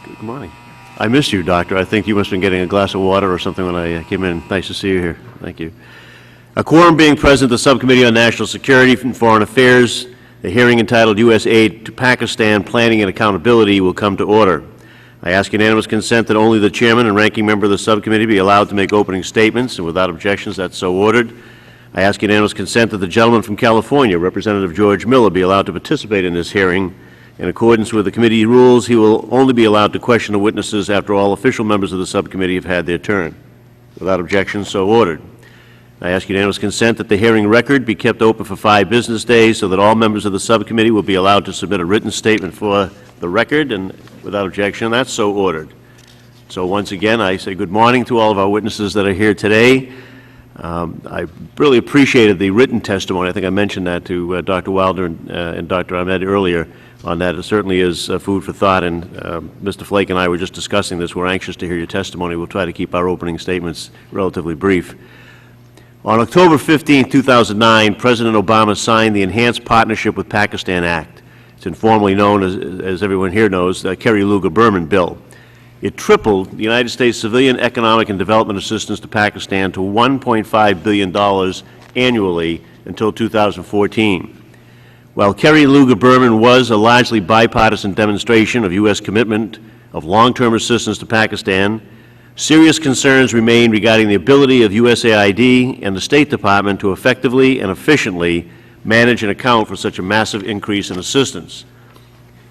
Good morning. I missed you, Doctor. I think you must have been getting a glass of water or something when I came in. Nice to see you here. Thank you. A quorum being present, the Subcommittee on National Security and Foreign Affairs, the hearing entitled U.S. Aid to Pakistan, Planning and Accountability will come to order. I ask unanimous consent that only the Chairman and Ranking Member of the Subcommittee be allowed to make opening statements, and without objections, that's so ordered. I ask unanimous consent that the gentleman from California, Representative George Miller, be allowed to participate in this hearing. In accordance with the committee rules, he will only be allowed to question the witnesses after all official members of the subcommittee have had their turn. Without objection, so ordered. I ask unanimous consent that the hearing record be kept open for 5 business days so that all members of the subcommittee will be allowed to submit a written statement for the record, and without objection, that's so ordered. So once again, I say good morning to all of our witnesses that are here today. I really appreciated the written testimony. I think I mentioned that to Dr. Wilder and Dr. Ahmed earlier on that. It certainly is food for thought, and Mr. Flake and I were just discussing this. We're anxious to hear your testimony. We'll try to keep our opening statements relatively brief. On October 15, 2009, President Obama signed the Enhanced Partnership with Pakistan Act. It's informally known as everyone here knows, the Kerry-Lugar-Berman Bill. It tripled the United States civilian economic and development assistance to Pakistan to $1.5 billion annually until 2014. While Kerry-Lugar-Berman was a largely bipartisan demonstration of U.S. commitment of long-term assistance to Pakistan, serious concerns remain regarding the ability of USAID and the State Department to effectively and efficiently manage and account for such a massive increase in assistance.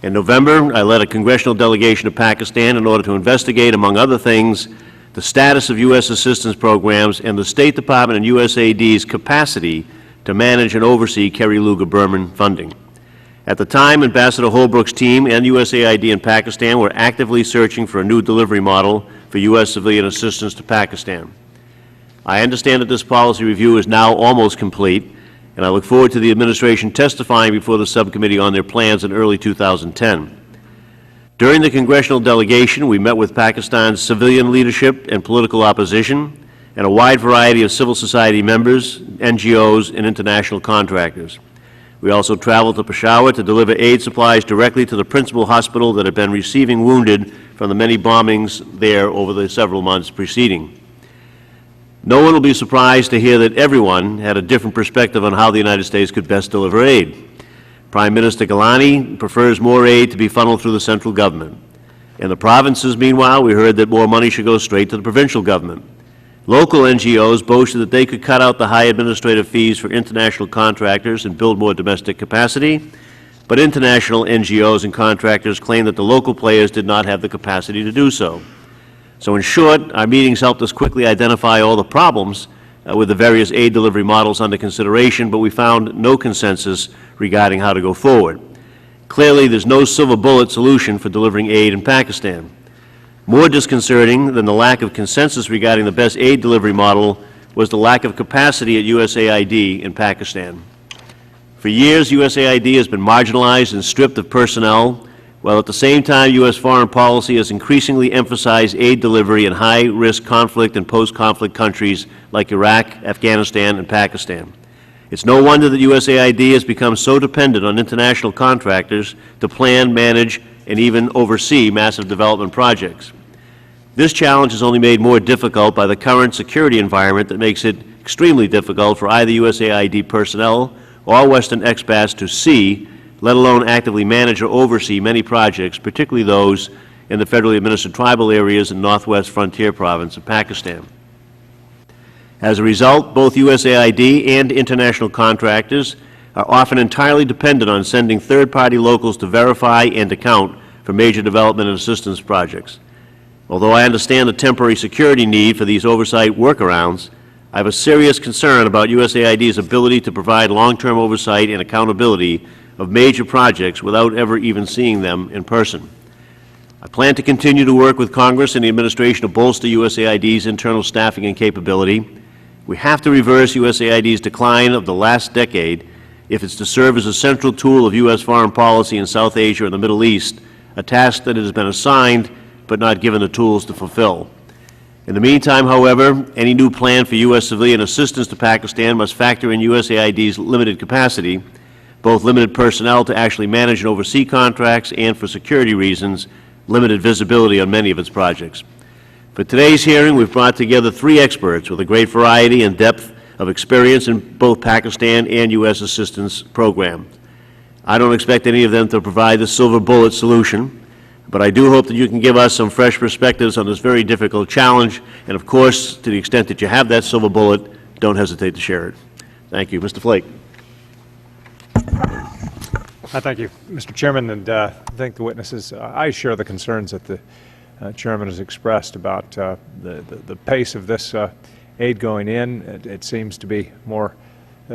In November, I led a congressional delegation to Pakistan in order to investigate, among other things, the status of U.S. assistance programs and the State Department and USAID's capacity to manage and oversee Kerry-Lugar-Berman funding. At the time, Ambassador Holbrook's team and USAID in Pakistan were actively searching for a new delivery model for U.S. civilian assistance to Pakistan. I understand that this policy review is now almost complete, and I look forward to the administration testifying before the subcommittee on their plans in early 2010. During the congressional delegation, we met with Pakistan's civilian leadership and political opposition, and a wide variety of civil society members, NGOs, and international contractors. We also traveled to Peshawar to deliver aid supplies directly to the principal hospital that had been receiving wounded from the many bombings there over the several months preceding. No one will be surprised to hear that everyone had a different perspective on how the United States could best deliver aid. Prime Minister Gilani prefers more aid to be funneled through the central government. In the provinces, meanwhile, we heard that more money should go straight to the provincial government. Local NGOs boasted that they could cut out the high administrative fees for international contractors and build more domestic capacity, but international NGOs and contractors claimed that the local players did not have the capacity to do so. So in short, our meetings helped us quickly identify all the problems with the various aid delivery models under consideration, but we found no consensus regarding how to go forward. Clearly, there's no silver bullet solution for delivering aid in Pakistan. More disconcerting than the lack of consensus regarding the best aid delivery model was the lack of capacity at USAID in Pakistan. For years, USAID has been marginalized and stripped of personnel, while at the same time U.S. foreign policy has increasingly emphasized aid delivery in high-risk conflict and post-conflict countries like Iraq, Afghanistan, and Pakistan. It's no wonder that USAID has become so dependent on international contractors to plan, manage, and even oversee massive development projects. This challenge is only made more difficult by the current security environment that makes it extremely difficult for either USAID personnel or Western expats to see, let alone actively manage or oversee many projects, particularly those in the federally administered tribal areas in northwest frontier province of Pakistan. As a result, both USAID and international contractors are often entirely dependent on sending third-party locals to verify and account for major development and assistance projects. Although I understand the temporary security need for these oversight workarounds, I have a serious concern about USAID's ability to provide long-term oversight and accountability of major projects without ever even seeing them in person. I plan to continue to work with Congress and the administration to bolster USAID's internal staffing and capability. We have to reverse USAID's decline of the last decade if it's to serve as a central tool of U.S. foreign policy in South Asia and the Middle East, a task that it has been assigned but not given the tools to fulfill. In the meantime, however, any new plan for U.S. civilian assistance to Pakistan must factor in USAID's limited capacity, both limited personnel to actually manage and oversee contracts and, for security reasons, limited visibility on many of its projects. For today's hearing, we've brought together 3 experts with a great variety and depth of experience in both Pakistan and U.S. assistance programs. I don't expect any of them to provide the silver bullet solution, but I do hope that you can give us some fresh perspectives on this very difficult challenge, and of course, to the extent that you have that silver bullet, don't hesitate to share it. Thank you. Mr. Flake. Thank you, Mr. Chairman, and thank the witnesses. I share the concerns that the Chairman has expressed about the pace of this aid going in. It seems to be more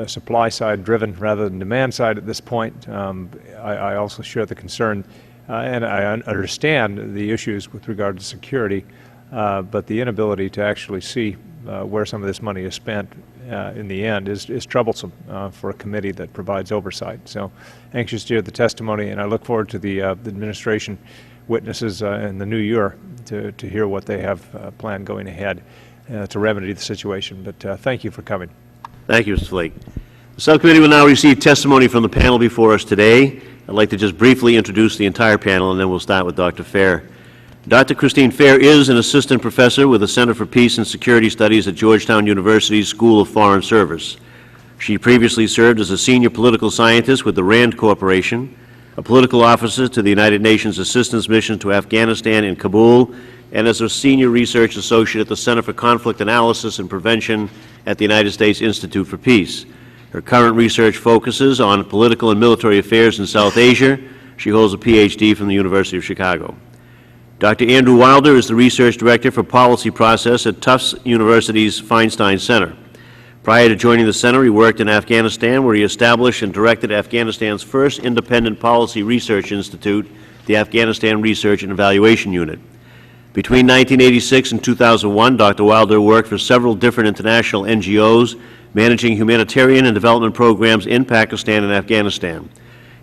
supply side driven rather than demand side at this point. I also share the concern and I understand the issues with regard to security, but the inability to actually see where some of this money is spent in the end is troublesome for a committee that provides oversight. So anxious to hear the testimony, and I look forward to the administration witnesses in the new year to hear what they have planned going ahead to remedy the situation. But thank you for coming. Thank you, Mr. Flake. The subcommittee will now receive testimony from the panel before us today. I'd like to just briefly introduce the entire panel, and then we'll start with Dr. Fair. Dr. Christine Fair is an assistant professor with the Center for Peace and Security Studies at Georgetown University's School of Foreign Service. She previously served as a senior political scientist with the RAND Corporation, a political officer to the United Nations Assistance Mission to Afghanistan in Kabul, and as a senior research associate at the Center for Conflict Analysis and Prevention at the United States Institute for Peace. Her current research focuses on political and military affairs in South Asia. She holds a Ph.D. from the University of Chicago. Dr. Andrew Wilder is the Research Director for Policy Process at Tufts University's Feinstein Center. Prior to joining the Center, he worked in Afghanistan, where he established and directed Afghanistan's first independent policy research institute, the Afghanistan Research and Evaluation Unit. Between 1986 and 2001, Dr. Wilder worked for several different international NGOs, managing humanitarian and development programs in Pakistan and Afghanistan.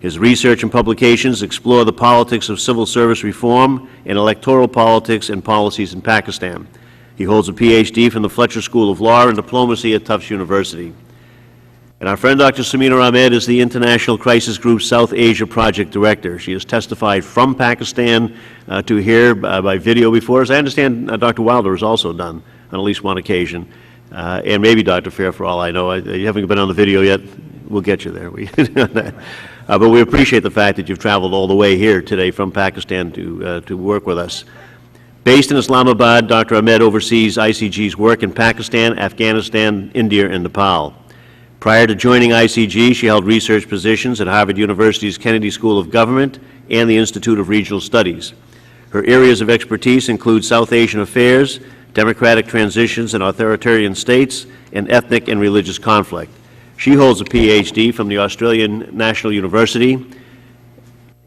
His research and publications explore the politics of civil service reform and electoral politics and policies in Pakistan. He holds a Ph.D. from the Fletcher School of Law and Diplomacy at Tufts University. And our friend Dr. Samina Ahmed is the International Crisis Group South Asia Project Director. She has testified from Pakistan to here by video before. As I understand, Dr. Wilder has also done on at least one occasion. And maybe Dr. Fair, for all I know. You haven't been on the video yet. We'll get you there. But we appreciate the fact that you've traveled all the way here today from Pakistan to work with us. Based in Islamabad, Dr. Ahmed oversees ICG's work in Pakistan, Afghanistan, India, and Nepal. Prior to joining ICG, she held research positions at Harvard University's Kennedy School of Government and the Institute of Regional Studies. Her areas of expertise include South Asian affairs, democratic transitions in authoritarian states, and ethnic and religious conflict. She holds a Ph.D. from the Australian National University,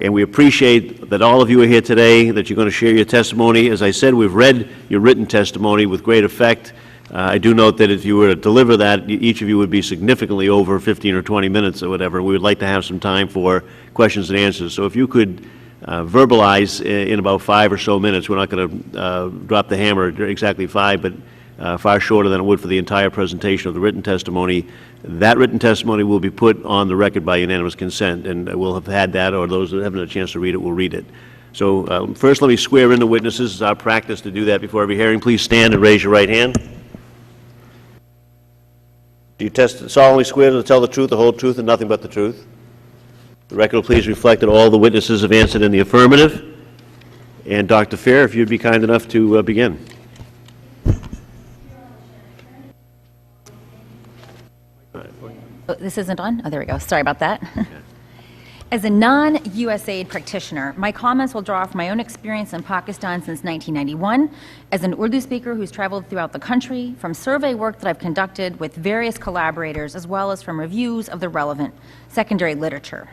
and we appreciate that all of you are here today, that you're going to share your testimony. As I said, we've read your written testimony with great effect. I do note that if you were to deliver that, each of you would be significantly over 15 or 20 minutes or whatever. We would like to have some time for questions and answers. So if you could verbalize in about 5 or so minutes. We're not going to drop the hammer at exactly 5, but far shorter than it would for the entire presentation of the written testimony. That written testimony will be put on the record by unanimous consent, and we'll have had that, or those that haven't had a chance to read it will read it. So first let me swear in the witnesses. It's our practice to do that before every hearing. Please stand and raise your right hand. Do you solemnly swear to tell the truth, the whole truth, and nothing but the truth? The record will please reflect that all the witnesses have answered in the affirmative. And Dr. Fair, if you'd be kind enough to begin. Oh, this isn't on? Oh, there we go. Sorry about that. Okay. As a non-USAID practitioner, my comments will draw from my own experience in Pakistan since 1991, as an Urdu speaker who's traveled throughout the country, from survey work that I've conducted with various collaborators, as well as from reviews of the relevant secondary literature.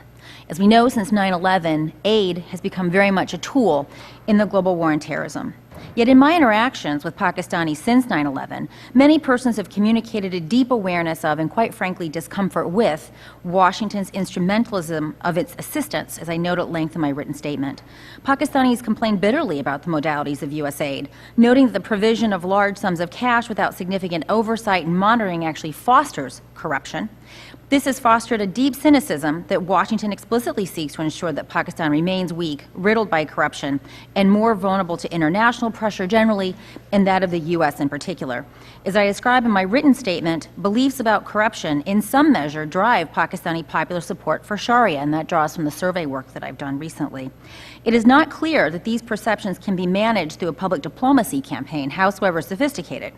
As we know, since 9/11, aid has become very much a tool in the global war on terrorism. Yet in my interactions with Pakistanis since 9/11, many persons have communicated a deep awareness of, and quite frankly, discomfort with, Washington's instrumentalism of its assistance, as I note at length in my written statement. Pakistanis complain bitterly about the modalities of U.S. aid, noting that the provision of large sums of cash without significant oversight and monitoring actually fosters corruption. This has fostered a deep cynicism that Washington explicitly seeks to ensure that Pakistan remains weak, riddled by corruption, and more vulnerable to international pressure generally, and that of the U.S. in particular. As I describe in my written statement, beliefs about corruption in some measure drive Pakistani popular support for Sharia, and that draws from the survey work that I've done recently. It is not clear that these perceptions can be managed through a public diplomacy campaign, howsoever sophisticated.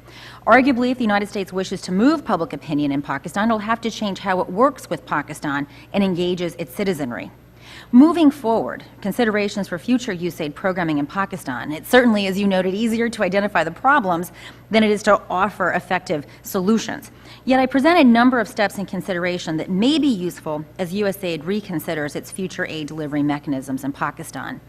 Arguably, if the United States wishes to move public opinion in Pakistan, it will have to change how it works with Pakistan and engages its citizenry. Moving forward, considerations for future USAID programming in Pakistan. It certainly, as you noted, easier to identify the problems than it is to offer effective solutions. Yet I present a number of steps in consideration that may be useful as USAID reconsiders its future aid delivery mechanisms in Pakistan.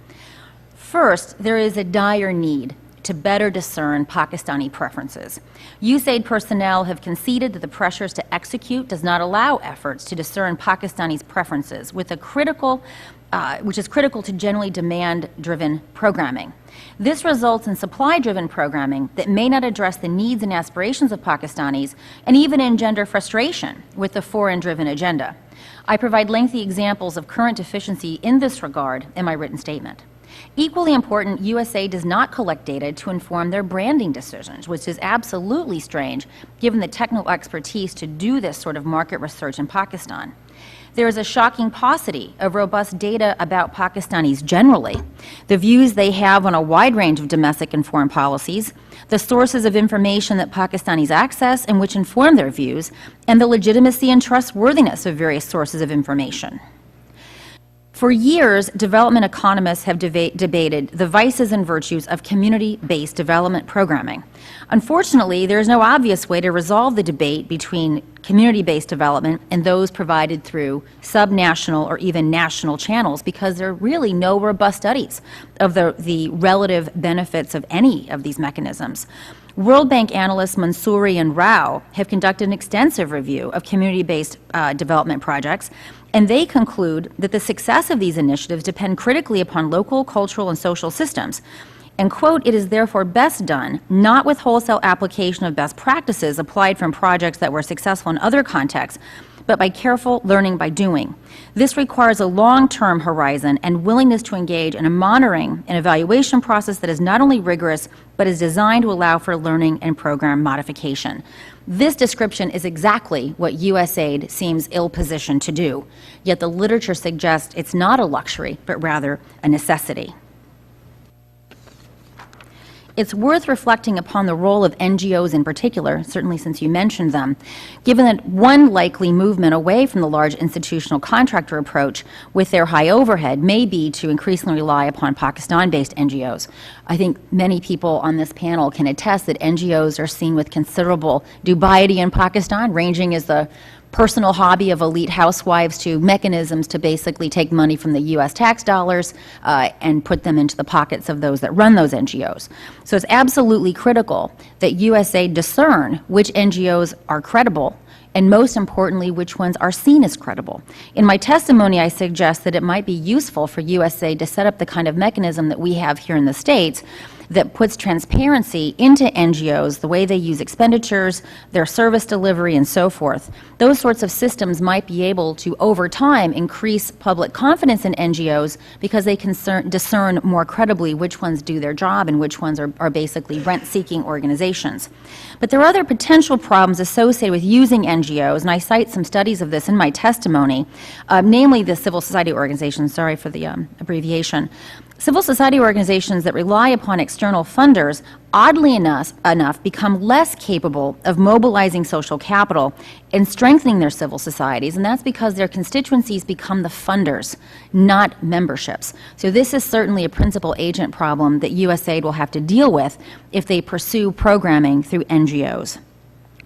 First, there is a dire need to better discern Pakistani preferences. USAID personnel have conceded that the pressures to execute does not allow efforts to discern Pakistani's preferences, which is critical to generally demand-driven programming. This results in supply-driven programming that may not address the needs and aspirations of Pakistanis, and even engender frustration with the foreign-driven agenda. I provide lengthy examples of current deficiency in this regard in my written statement. Equally important, USAID does not collect data to inform their branding decisions, which is absolutely strange given the technical expertise to do this sort of market research in Pakistan. There is a shocking paucity of robust data about Pakistanis generally, the views they have on a wide range of domestic and foreign policies, the sources of information that Pakistanis access and which inform their views, and the legitimacy and trustworthiness of various sources of information. For years, development economists have debated the vices and virtues of community-based development programming. Unfortunately, there is no obvious way to resolve the debate between community-based development and those provided through subnational or even national channels, because there are really no robust studies of the relative benefits of any of these mechanisms. World Bank analysts Mansouri and Rao have conducted an extensive review of community-based development projects, and they conclude that the success of these initiatives depend critically upon local, cultural, and social systems. And, quote, "It is therefore best done not with wholesale application of best practices applied from projects that were successful in other contexts, but by careful learning by doing. This requires a long-term horizon and willingness to engage in a monitoring and evaluation process that is not only rigorous, but is designed to allow for learning and program modification." This description is exactly what USAID seems ill-positioned to do, yet the literature suggests it's not a luxury, but rather a necessity. It's worth reflecting upon the role of NGOs in particular, certainly since you mentioned them, given that one likely movement away from the large institutional contractor approach with their high overhead may be to increasingly rely upon Pakistan-based NGOs. I think many people on this panel can attest that NGOs are seen with considerable dubiety in Pakistan, ranging as the personal hobby of elite housewives to mechanisms to basically take money from the U.S. tax dollars and put them into the pockets of those that run those NGOs. So it's absolutely critical that USAID discern which NGOs are credible and, most importantly, which ones are seen as credible. In my testimony, I suggest that it might be useful for USAID to set up the kind of mechanism that we have here in the States that puts transparency into NGOs, the way they use expenditures, their service delivery, and so forth. Those sorts of systems might be able to, over time, increase public confidence in NGOs because they can discern more credibly which ones do their job and which ones are basically rent-seeking organizations. But there are other potential problems associated with using NGOs, and I cite some studies of this in my testimony, namely the civil society organizations, sorry for the abbreviation. Civil society organizations that rely upon external funders, oddly enough, become less capable of mobilizing social capital and strengthening their civil societies, and that's because their constituencies become the funders, not memberships. So this is certainly a principal agent problem that USAID will have to deal with if they pursue programming through NGOs.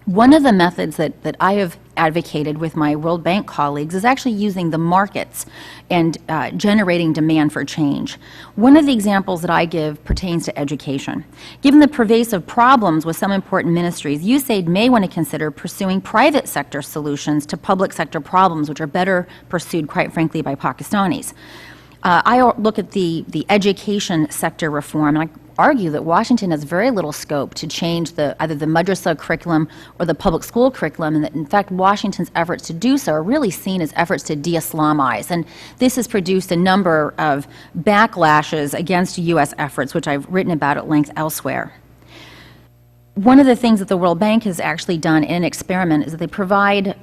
One of the methods that I have advocated with my World Bank colleagues is actually using the markets and generating demand for change. One of the examples that I give pertains to education. Given the pervasive problems with some important ministries, USAID may want to consider pursuing private sector solutions to public sector problems, which are better pursued, quite frankly, by Pakistanis. I look at the education sector reform, and argue that Washington has very little scope to change either the madrasa curriculum or the public school curriculum, and that in fact Washington's efforts to do so are really seen as efforts to de-Islamize. And this has produced a number of backlashes against U.S. efforts, which I've written about at length elsewhere. One of the things that the World Bank has actually done in an experiment is that they provide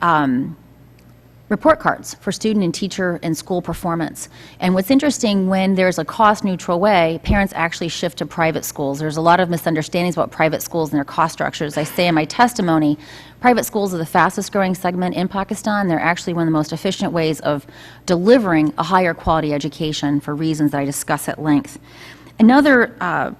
report cards for student and teacher and school performance. And what's interesting, when there's a cost-neutral way, parents actually shift to private schools. There's a lot of misunderstandings about private schools and their cost structures. I say in my testimony, private schools are the fastest growing segment in Pakistan. They're actually one of the most efficient ways of delivering a higher quality education for reasons that I discuss at length. Another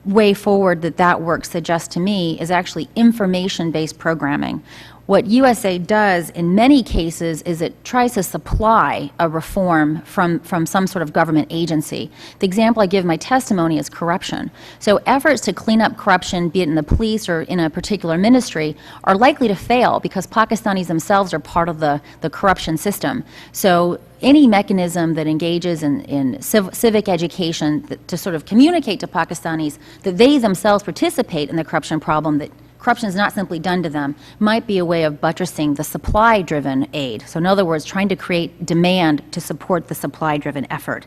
way forward that work suggests to me is actually information-based programming. What USAID does in many cases is it tries to supply a reform from some sort of government agency. The example I give in my testimony is corruption. So efforts to clean up corruption, be it in the police or in a particular ministry, are likely to fail because Pakistanis themselves are part of the corruption system. So any mechanism that engages in civic education to sort of communicate to Pakistanis that they themselves participate in the corruption problem, that corruption is not simply done to them, might be a way of buttressing the supply-driven aid. So in other words, trying to create demand to support the supply-driven effort.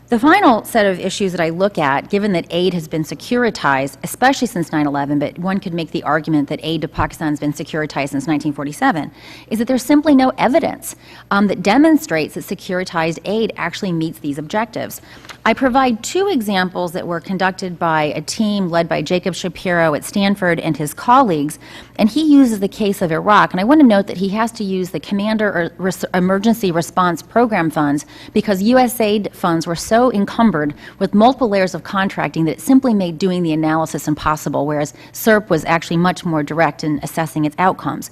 The final set of issues that I look at, given that aid has been securitized, especially since 9/11, but one could make the argument that aid to Pakistan has been securitized since 1947, is that there's simply no evidence that demonstrates that securitized aid actually meets these objectives. I provide two examples that were conducted by a team led by Jacob Shapiro at Stanford and his colleagues, and he uses the case of Iraq. And I want to note that he has to use the Commander or Emergency Response Program funds because USAID funds were so encumbered with multiple layers of contracting that it simply made doing the analysis impossible, whereas SERP was actually much more direct in assessing its outcomes.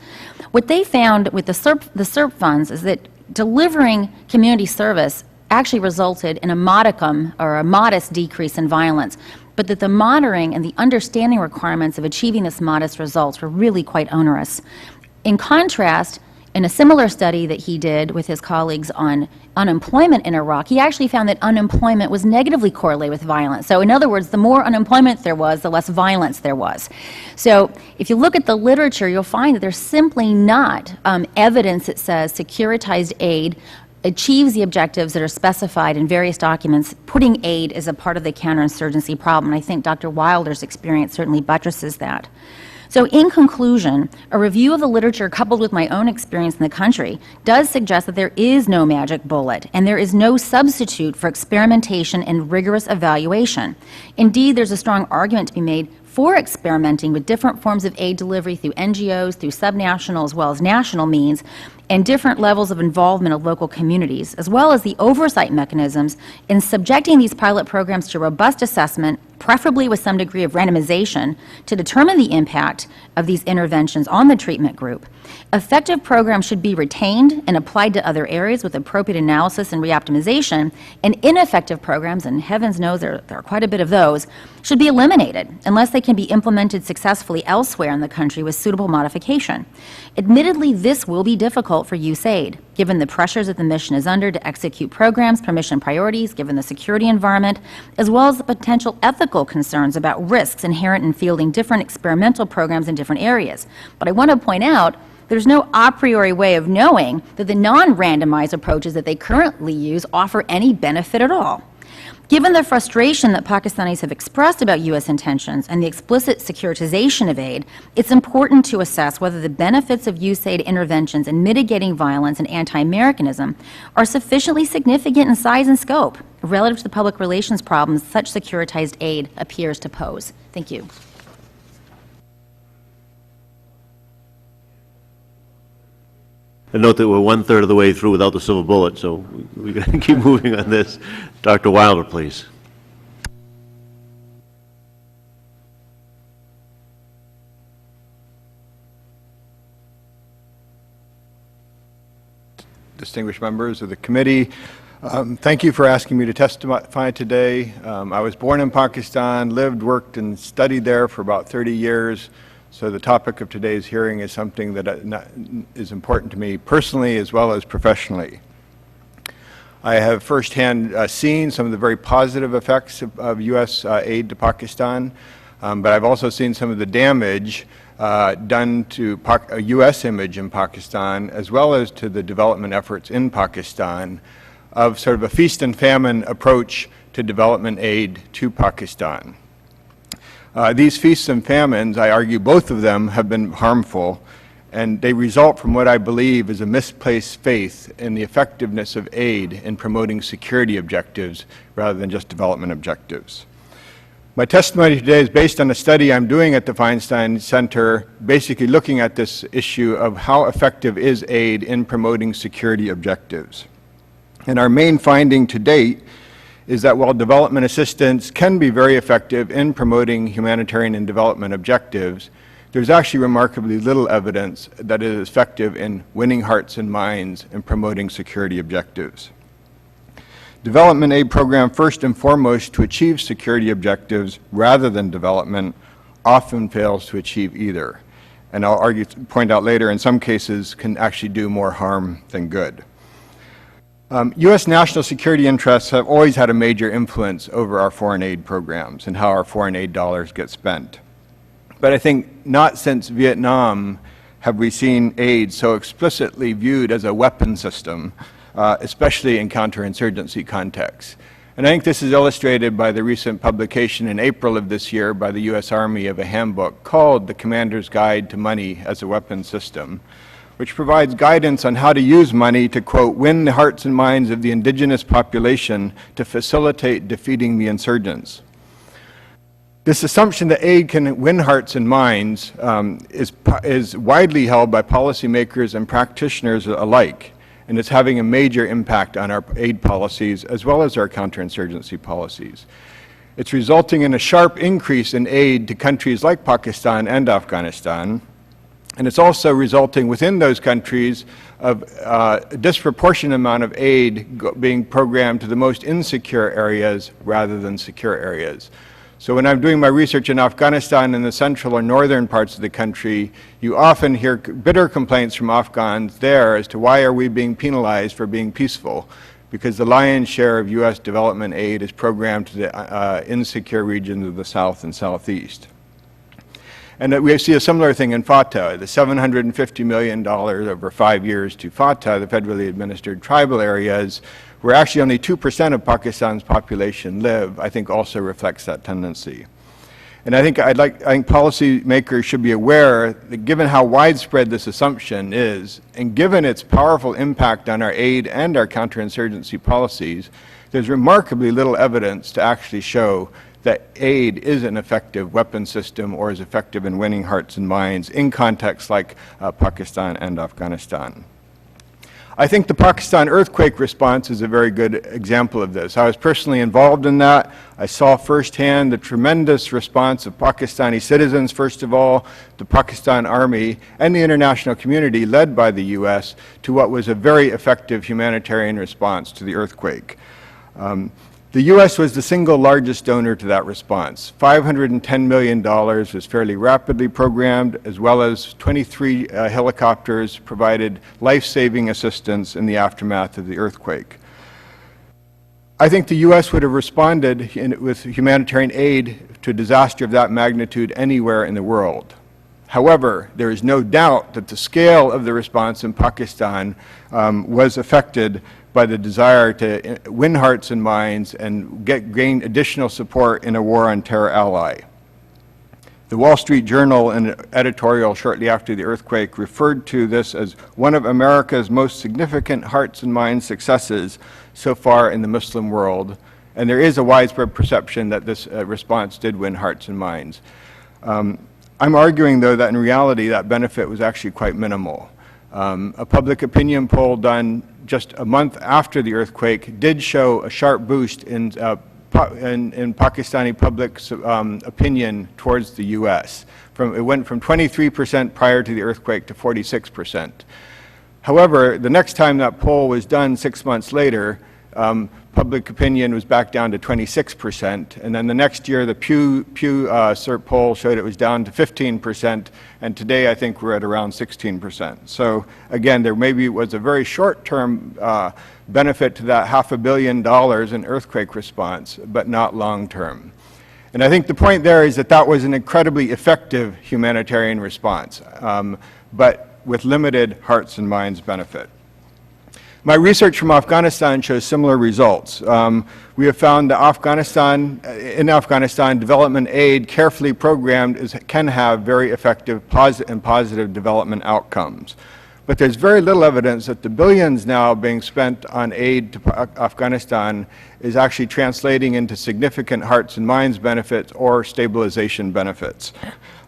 What they found with the SERP funds is that delivering community service actually resulted in a modicum or a modest decrease in violence, but that the monitoring and the understanding requirements of achieving this modest results were really quite onerous. In contrast, in a similar study that he did with his colleagues on unemployment in Iraq, he actually found that unemployment was negatively correlated with violence. So in other words, the more unemployment there was, the less violence there was. So if you look at the literature, you'll find that there's simply not evidence that says securitized aid achieves the objectives that are specified in various documents, putting aid as a part of the counterinsurgency problem. And I think Dr. Wilder's experience certainly buttresses that. So in conclusion, a review of the literature coupled with my own experience in the country does suggest that there is no magic bullet and there is no substitute for experimentation and rigorous evaluation. Indeed, there's a strong argument to be made for experimenting with different forms of aid delivery through NGOs, through subnational as well as national means, and different levels of involvement of local communities, as well as the oversight mechanisms in subjecting these pilot programs to robust assessment, preferably with some degree of randomization, to determine the impact of these interventions on the treatment group. Effective programs should be retained and applied to other areas with appropriate analysis and reoptimization, and ineffective programs, and heavens knows there are quite a bit of those, should be eliminated unless they can be implemented successfully elsewhere in the country with suitable modification. Admittedly, this will be difficult for USAID, given the pressures that the mission is under to execute programs, permission priorities, given the security environment, as well as the potential ethical concerns about risks inherent in fielding different experimental programs in different areas. But I want to point out there's no a priori way of knowing that the non-randomized approaches that they currently use offer any benefit at all. Given the frustration that Pakistanis have expressed about U.S. intentions and the explicit securitization of aid, it's important to assess whether the benefits of USAID interventions in mitigating violence and anti-Americanism are sufficiently significant in size and scope relative to the public relations problems such securitized aid appears to pose. Thank you. And note that we're one-third of the way through without the silver bullet, so we've got to keep moving on this. Dr. Wilder, please. Distinguished members of the committee, thank you for asking me to testify today. I was born in Pakistan, lived, worked, and studied there for about 30 years. So the topic of today's hearing is something that is important to me personally as well as professionally. I have firsthand seen some of the very positive effects of U.S. Aid to Pakistan, but I've also seen some of the damage done to a U.S. image in Pakistan, as well as to the development efforts in Pakistan, of sort of a feast and famine approach to development aid to Pakistan. These feasts and famines, I argue both of them have been harmful, and they result from what I believe is a misplaced faith in the effectiveness of aid in promoting security objectives rather than just development objectives. My testimony today is based on a study I'm doing at the Feinstein Center, basically looking at this issue of how effective is aid in promoting security objectives. And our main finding to date is that while development assistance can be very effective in promoting humanitarian and development objectives, there's actually remarkably little evidence that it is effective in winning hearts and minds and promoting security objectives. Development aid program, first and foremost, to achieve security objectives rather than development, often fails to achieve either. And I'll point out later, in some cases, can actually do more harm than good. U.S. national security interests have always had a major influence over our foreign aid programs and how our foreign aid dollars get spent. But I think not since Vietnam have we seen aid so explicitly viewed as a weapon system, especially in counterinsurgency contexts. And I think this is illustrated by the recent publication in April of this year by the U.S. Army of a handbook called The Commander's Guide to Money as a Weapon System, which provides guidance on how to use money to, quote, win the hearts and minds of the indigenous population to facilitate defeating the insurgents. This assumption that aid can win hearts and minds is widely held by policymakers and practitioners alike, and it's having a major impact on our aid policies as well as our counterinsurgency policies. It's resulting in a sharp increase in aid to countries like Pakistan and Afghanistan, and it's also resulting within those countries of a disproportionate amount of aid being programmed to the most insecure areas rather than secure areas. So when I'm doing my research in Afghanistan in the central or northern parts of the country, you often hear bitter complaints from Afghans there as to why are we being penalized for being peaceful, because the lion's share of U.S. development aid is programmed to the insecure regions of the south and southeast. And we see a similar thing in FATA, the $750 million over 5 years to FATA, the federally administered tribal areas, where actually only 2% of Pakistan's population live, I think also reflects that tendency. And I think policymakers should be aware that given how widespread this assumption is, and given its powerful impact on our aid and our counterinsurgency policies, there's remarkably little evidence to actually show that aid is an effective weapon system or is effective in winning hearts and minds in contexts like Pakistan and Afghanistan. I think the Pakistan earthquake response is a very good example of this. I was personally involved in that. I saw firsthand the tremendous response of Pakistani citizens, first of all, the Pakistan Army, and the international community led by the U.S. to what was a very effective humanitarian response to the earthquake. The U.S. was the single largest donor to that response. $510 million was fairly rapidly programmed, as well as 23 helicopters provided life-saving assistance in the aftermath of the earthquake. I think the U.S. would have responded with humanitarian aid to a disaster of that magnitude anywhere in the world. However, there is no doubt that the scale of the response in Pakistan was affected by the desire to win hearts and minds and gain additional support in a war on terror ally. The Wall Street Journal, in an editorial shortly after the earthquake, referred to this as one of America's most significant hearts and minds successes so far in the Muslim world, and there is a widespread perception that this response did win hearts and minds. I'm arguing, though, that in reality that benefit was actually quite minimal. A public opinion poll done just a month after the earthquake did show a sharp boost in Pakistani public's opinion towards the U.S. It went from 23% prior to the earthquake to 46%. However, the next time that poll was done 6 months later, public opinion was back down to 26%. And then the next year, the Pew CERT poll showed it was down to 15%. And today, I think we're at around 16%. So again, there maybe was a very short-term benefit to that $500 million in earthquake response, but not long-term. And I think the point there is that that was an incredibly effective humanitarian response, but with limited hearts and minds benefit. My research from Afghanistan shows similar results. We have found that in Afghanistan, development aid carefully programmed can have very effective and positive development outcomes. But there's very little evidence that the billions now being spent on aid to Afghanistan is actually translating into significant hearts and minds benefits or stabilization benefits.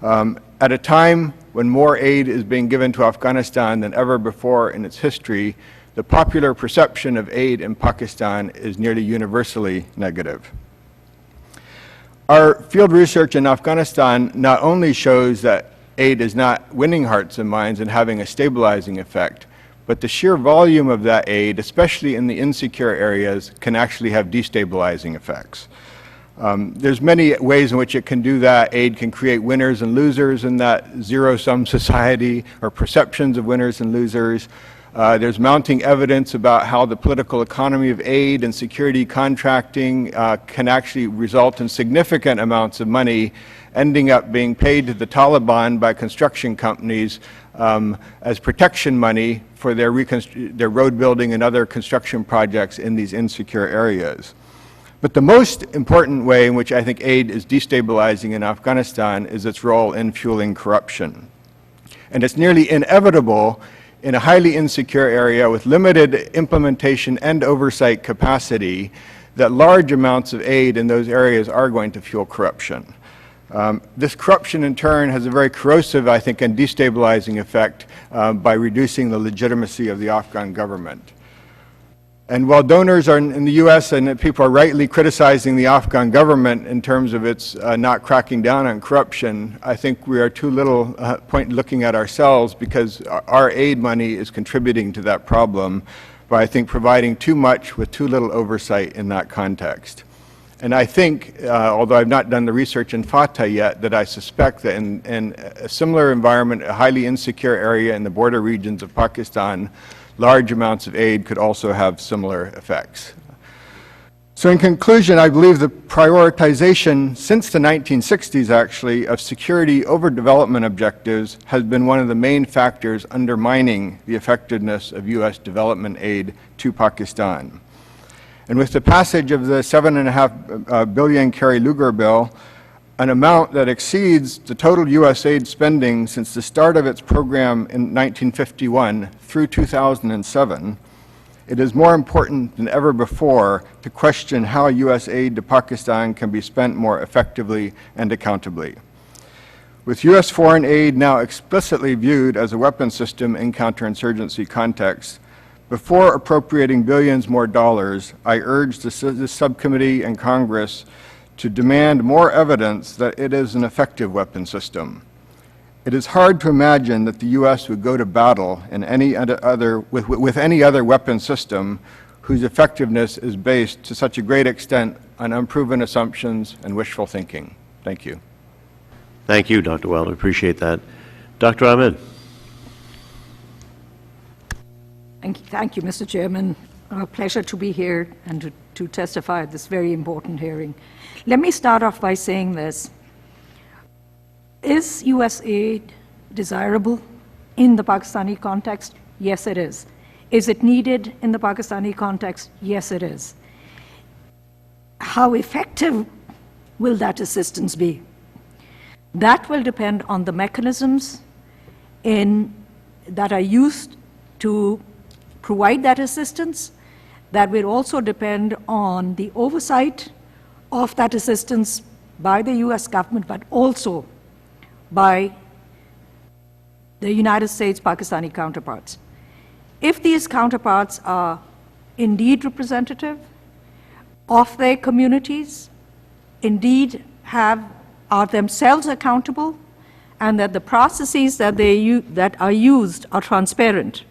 At a time when more aid is being given to Afghanistan than ever before in its history, the popular perception of aid in Pakistan is nearly universally negative. Our field research in Afghanistan not only shows that aid is not winning hearts and minds and having a stabilizing effect, but the sheer volume of that aid, especially in the insecure areas, can actually have destabilizing effects. There's many ways in which it can do that. Aid can create winners and losers in that zero-sum society, or perceptions of winners and losers. There's mounting evidence about how the political economy of aid and security contracting can actually result in significant amounts of money ending up being paid to the Taliban by construction companies as protection money for their road building and other construction projects in these insecure areas. But the most important way in which I think aid is destabilizing in Afghanistan is its role in fueling corruption. And it's nearly inevitable in a highly insecure area with limited implementation and oversight capacity that large amounts of aid in those areas are going to fuel corruption. This corruption in turn has a very corrosive, I think, and destabilizing effect by reducing the legitimacy of the Afghan government. And while donors are in the U.S. and people are rightly criticizing the Afghan government in terms of its not cracking down on corruption, I think we are too little looking at ourselves, because our aid money is contributing to that problem by, I think, providing too much with too little oversight in that context. And I think, although I've not done the research in FATA yet, that I suspect that in a similar environment, a highly insecure area in the border regions of Pakistan, large amounts of aid could also have similar effects. So in conclusion, I believe the prioritization since the 1960s, actually, of security over development objectives has been one of the main factors undermining the effectiveness of U.S. development aid to Pakistan. And with the passage of the $7.5 billion Kerry-Lugar bill, an amount that exceeds the total U.S. aid spending since the start of its program in 1951 through 2007, it is more important than ever before to question how U.S. aid to Pakistan can be spent more effectively and accountably. With U.S. foreign aid now explicitly viewed as a weapons system in counterinsurgency contexts, before appropriating billions more dollars, I urge this subcommittee and Congress to demand more evidence that it is an effective weapon system. It is hard to imagine that the U.S. would go to battle in with any other weapon system whose effectiveness is based to such a great extent on unproven assumptions and wishful thinking. Thank you. Thank you, Dr. Wilder. Appreciate that. Dr. Ahmed. Thank you, Mr. Chairman. A pleasure to be here and to testify at this very important hearing. Let me start off by saying this. Is U.S. aid desirable in the Pakistani context? Yes, it is. Is it needed in the Pakistani context? Yes, it is. How effective will that assistance be? That will depend on the mechanisms that are used to provide that assistance. That will also depend on the oversight of that assistance by the U.S. government, but also by the United States Pakistani counterparts. If these counterparts are indeed representative of their communities, indeed are themselves accountable, and that the processes that are used are transparent,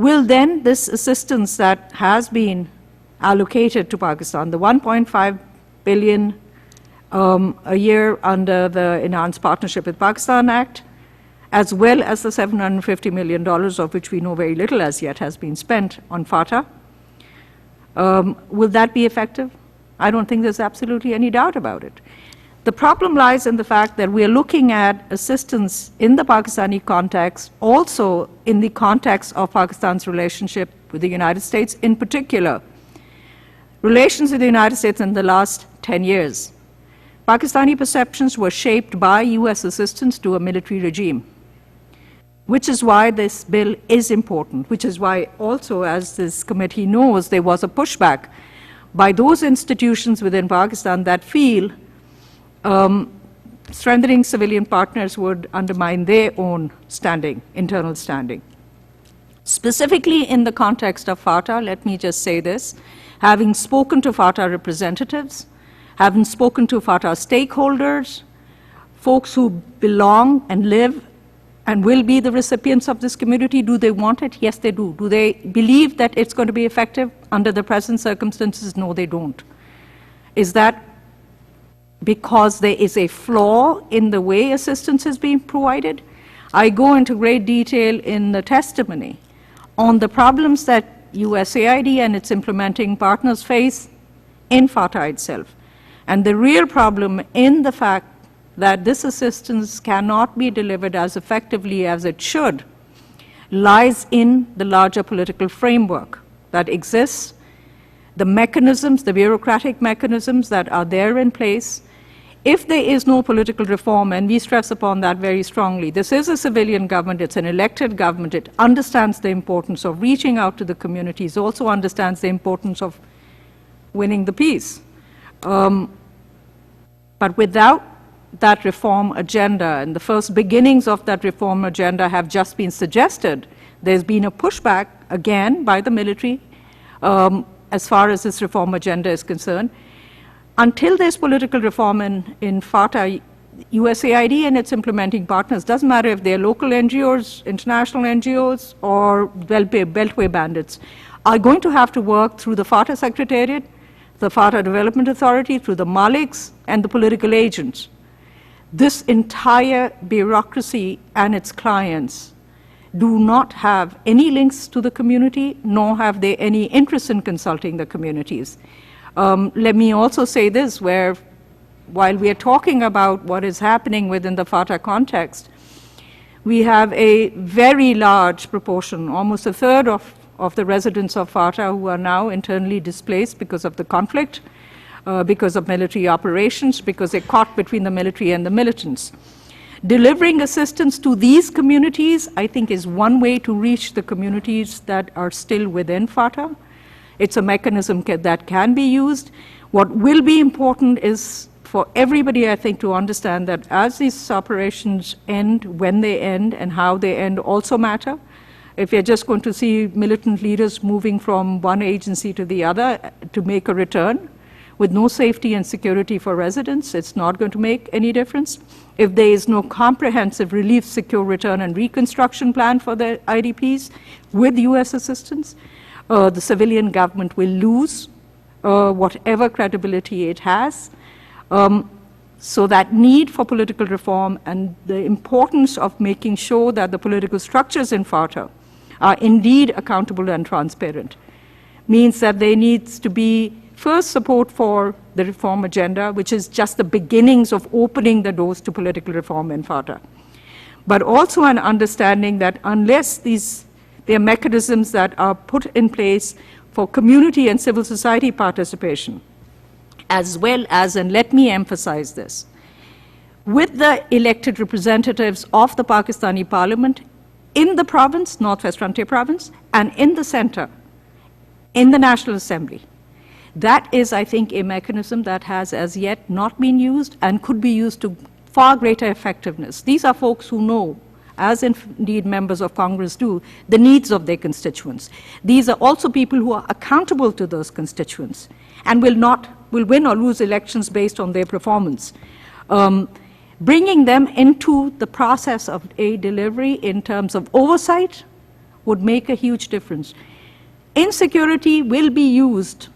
will then this assistance that has been allocated to Pakistan, the 1.5 billion a year under the Enhanced Partnership with Pakistan Act, as well as the $750 million, of which we know very little as yet has been spent on FATA, will that be effective? I don't think there's absolutely any doubt about it. The problem lies in the fact that we are looking at assistance in the Pakistani context, also in the context of Pakistan's relationship with the United States, in particular, relations with the United States in the last 10 years. Pakistani perceptions were shaped by U.S. assistance to a military regime, which is why this bill is important, which is why also, as this committee knows, there was a pushback by those institutions within Pakistan that feel strengthening civilian partners would undermine their own standing, internal standing. Specifically in the context of FATA, let me just say this, having spoken to FATA representatives, having spoken to FATA stakeholders, folks who belong and live and will be the recipients of this community, do they want it? Yes, they do. Do they believe that it's going to be effective under the present circumstances? No, they don't. Is that because there is a flaw in the way assistance is being provided? I go into great detail in the testimony on the problems that USAID and its implementing partners face in FATA itself. And the real problem in the fact that this assistance cannot be delivered as effectively as it should lies in the larger political framework that exists, the mechanisms, the bureaucratic mechanisms that are there in place. If there is no political reform, and we stress upon that very strongly, this is a civilian government, it's an elected government, it understands the importance of reaching out to the communities, also understands the importance of winning the peace. But without that reform agenda, and the first beginnings of that reform agenda have just been suggested, there's been a pushback, again, by the military as far as this reform agenda is concerned. Until there's political reform in FATA, USAID and its implementing partners, doesn't matter if they're local NGOs, international NGOs, or Beltway bandits, are going to have to work through the FATA Secretariat, the FATA Development Authority, through the Maliks, and the political agents. This entire bureaucracy and its clients do not have any links to the community, nor have they any interest in consulting the communities. Let me also say this, where while we are talking about what is happening within the FATA context, we have a very large proportion, almost a third of the residents of FATA who are now internally displaced because of the conflict, because of military operations, because they're caught between the military and the militants. Delivering assistance to these communities, I think, is one way to reach the communities that are still within FATA. It's a mechanism that can be used. What will be important is for everybody, I think, to understand that as these operations end, when they end, and how they end also matter. If you're just going to see militant leaders moving from one agency to the other to make a return, with no safety and security for residents, it's not going to make any difference. If there is no comprehensive relief, secure return, and reconstruction plan for the IDPs with US assistance, the civilian government will lose whatever credibility it has. So that need for political reform and the importance of making sure that the political structures in FATA are indeed accountable and transparent means that there needs to be first support for the reform agenda, which is just the beginnings of opening the doors to political reform in FATA. But also an understanding that unless there are mechanisms that are put in place for community and civil society participation, as well as, and let me emphasize this, with the elected representatives of the Pakistani parliament in the province, Northwest Frontier Province, and in the center, in the National Assembly. That is, I think, a mechanism that has as yet not been used and could be used to far greater effectiveness. These are folks who know, as indeed members of Congress do, the needs of their constituents. These are also people who are accountable to those constituents and will win or lose elections based on their performance. Bringing them into the process of aid delivery in terms of oversight would make a huge difference. Insecurity will be used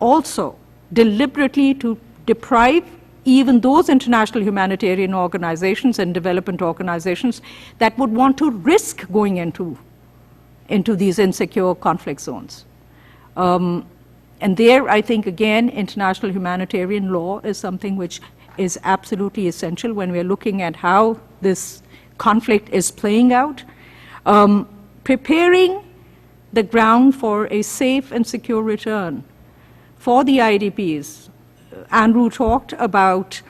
also deliberately to deprive even those international humanitarian organizations and development organizations that would want to risk going into these insecure conflict zones. And there, I think, again, international humanitarian law is something which is absolutely essential when we're looking at how this conflict is playing out. Preparing the ground for a safe and secure return for the IDPs. Andrew talked about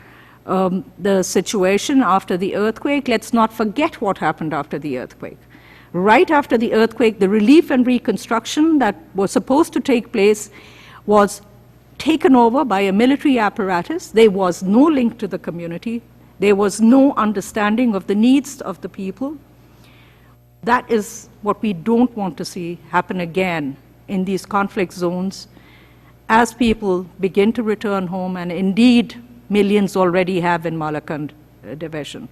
the situation after the earthquake. Let's not forget what happened after the earthquake. Right after the earthquake, the relief and reconstruction that was supposed to take place was taken over by a military apparatus. There was no link to the community. There was no understanding of the needs of the people. That is what we don't want to see happen again in these conflict zones as people begin to return home, and indeed millions already have in Malakand division.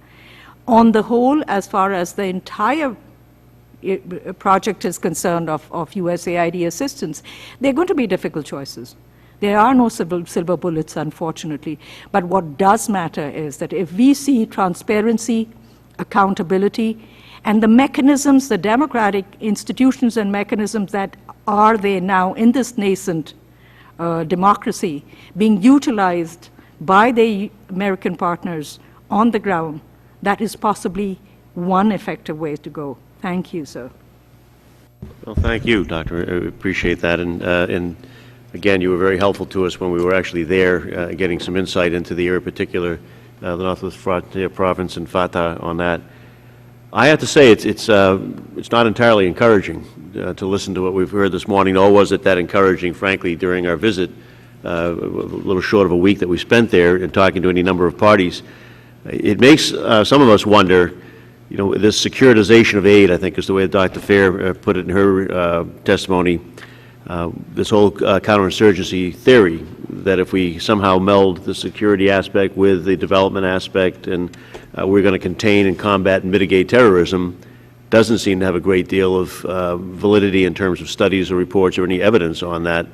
On the whole, as far as the entire project is concerned of USAID assistance, there are going to be difficult choices. There are no silver bullets, unfortunately. But what does matter is that if we see transparency, accountability, and the mechanisms, the democratic institutions and mechanisms that are there now in this nascent democracy being utilized by the American partners on the ground, that is possibly one effective way to go. Thank you, sir. Well, thank you, Doctor. I appreciate that. And again, you were very helpful to us when we were actually there, getting some insight into the area, particular the Northwest Frontier Province and FATA on that. I have to say, it's not entirely encouraging to listen to what we've heard this morning, nor was it that encouraging, frankly, during our visit, a little short of a week that we spent there and talking to any number of parties. It makes some of us wonder, you know, this securitization of aid, I think is the way Dr. Fair put it in her testimony, this whole counterinsurgency theory, that if we somehow meld the security aspect with the development aspect and we're going to contain and combat and mitigate terrorism, doesn't seem to have a great deal of validity in terms of studies or reports or any evidence on that.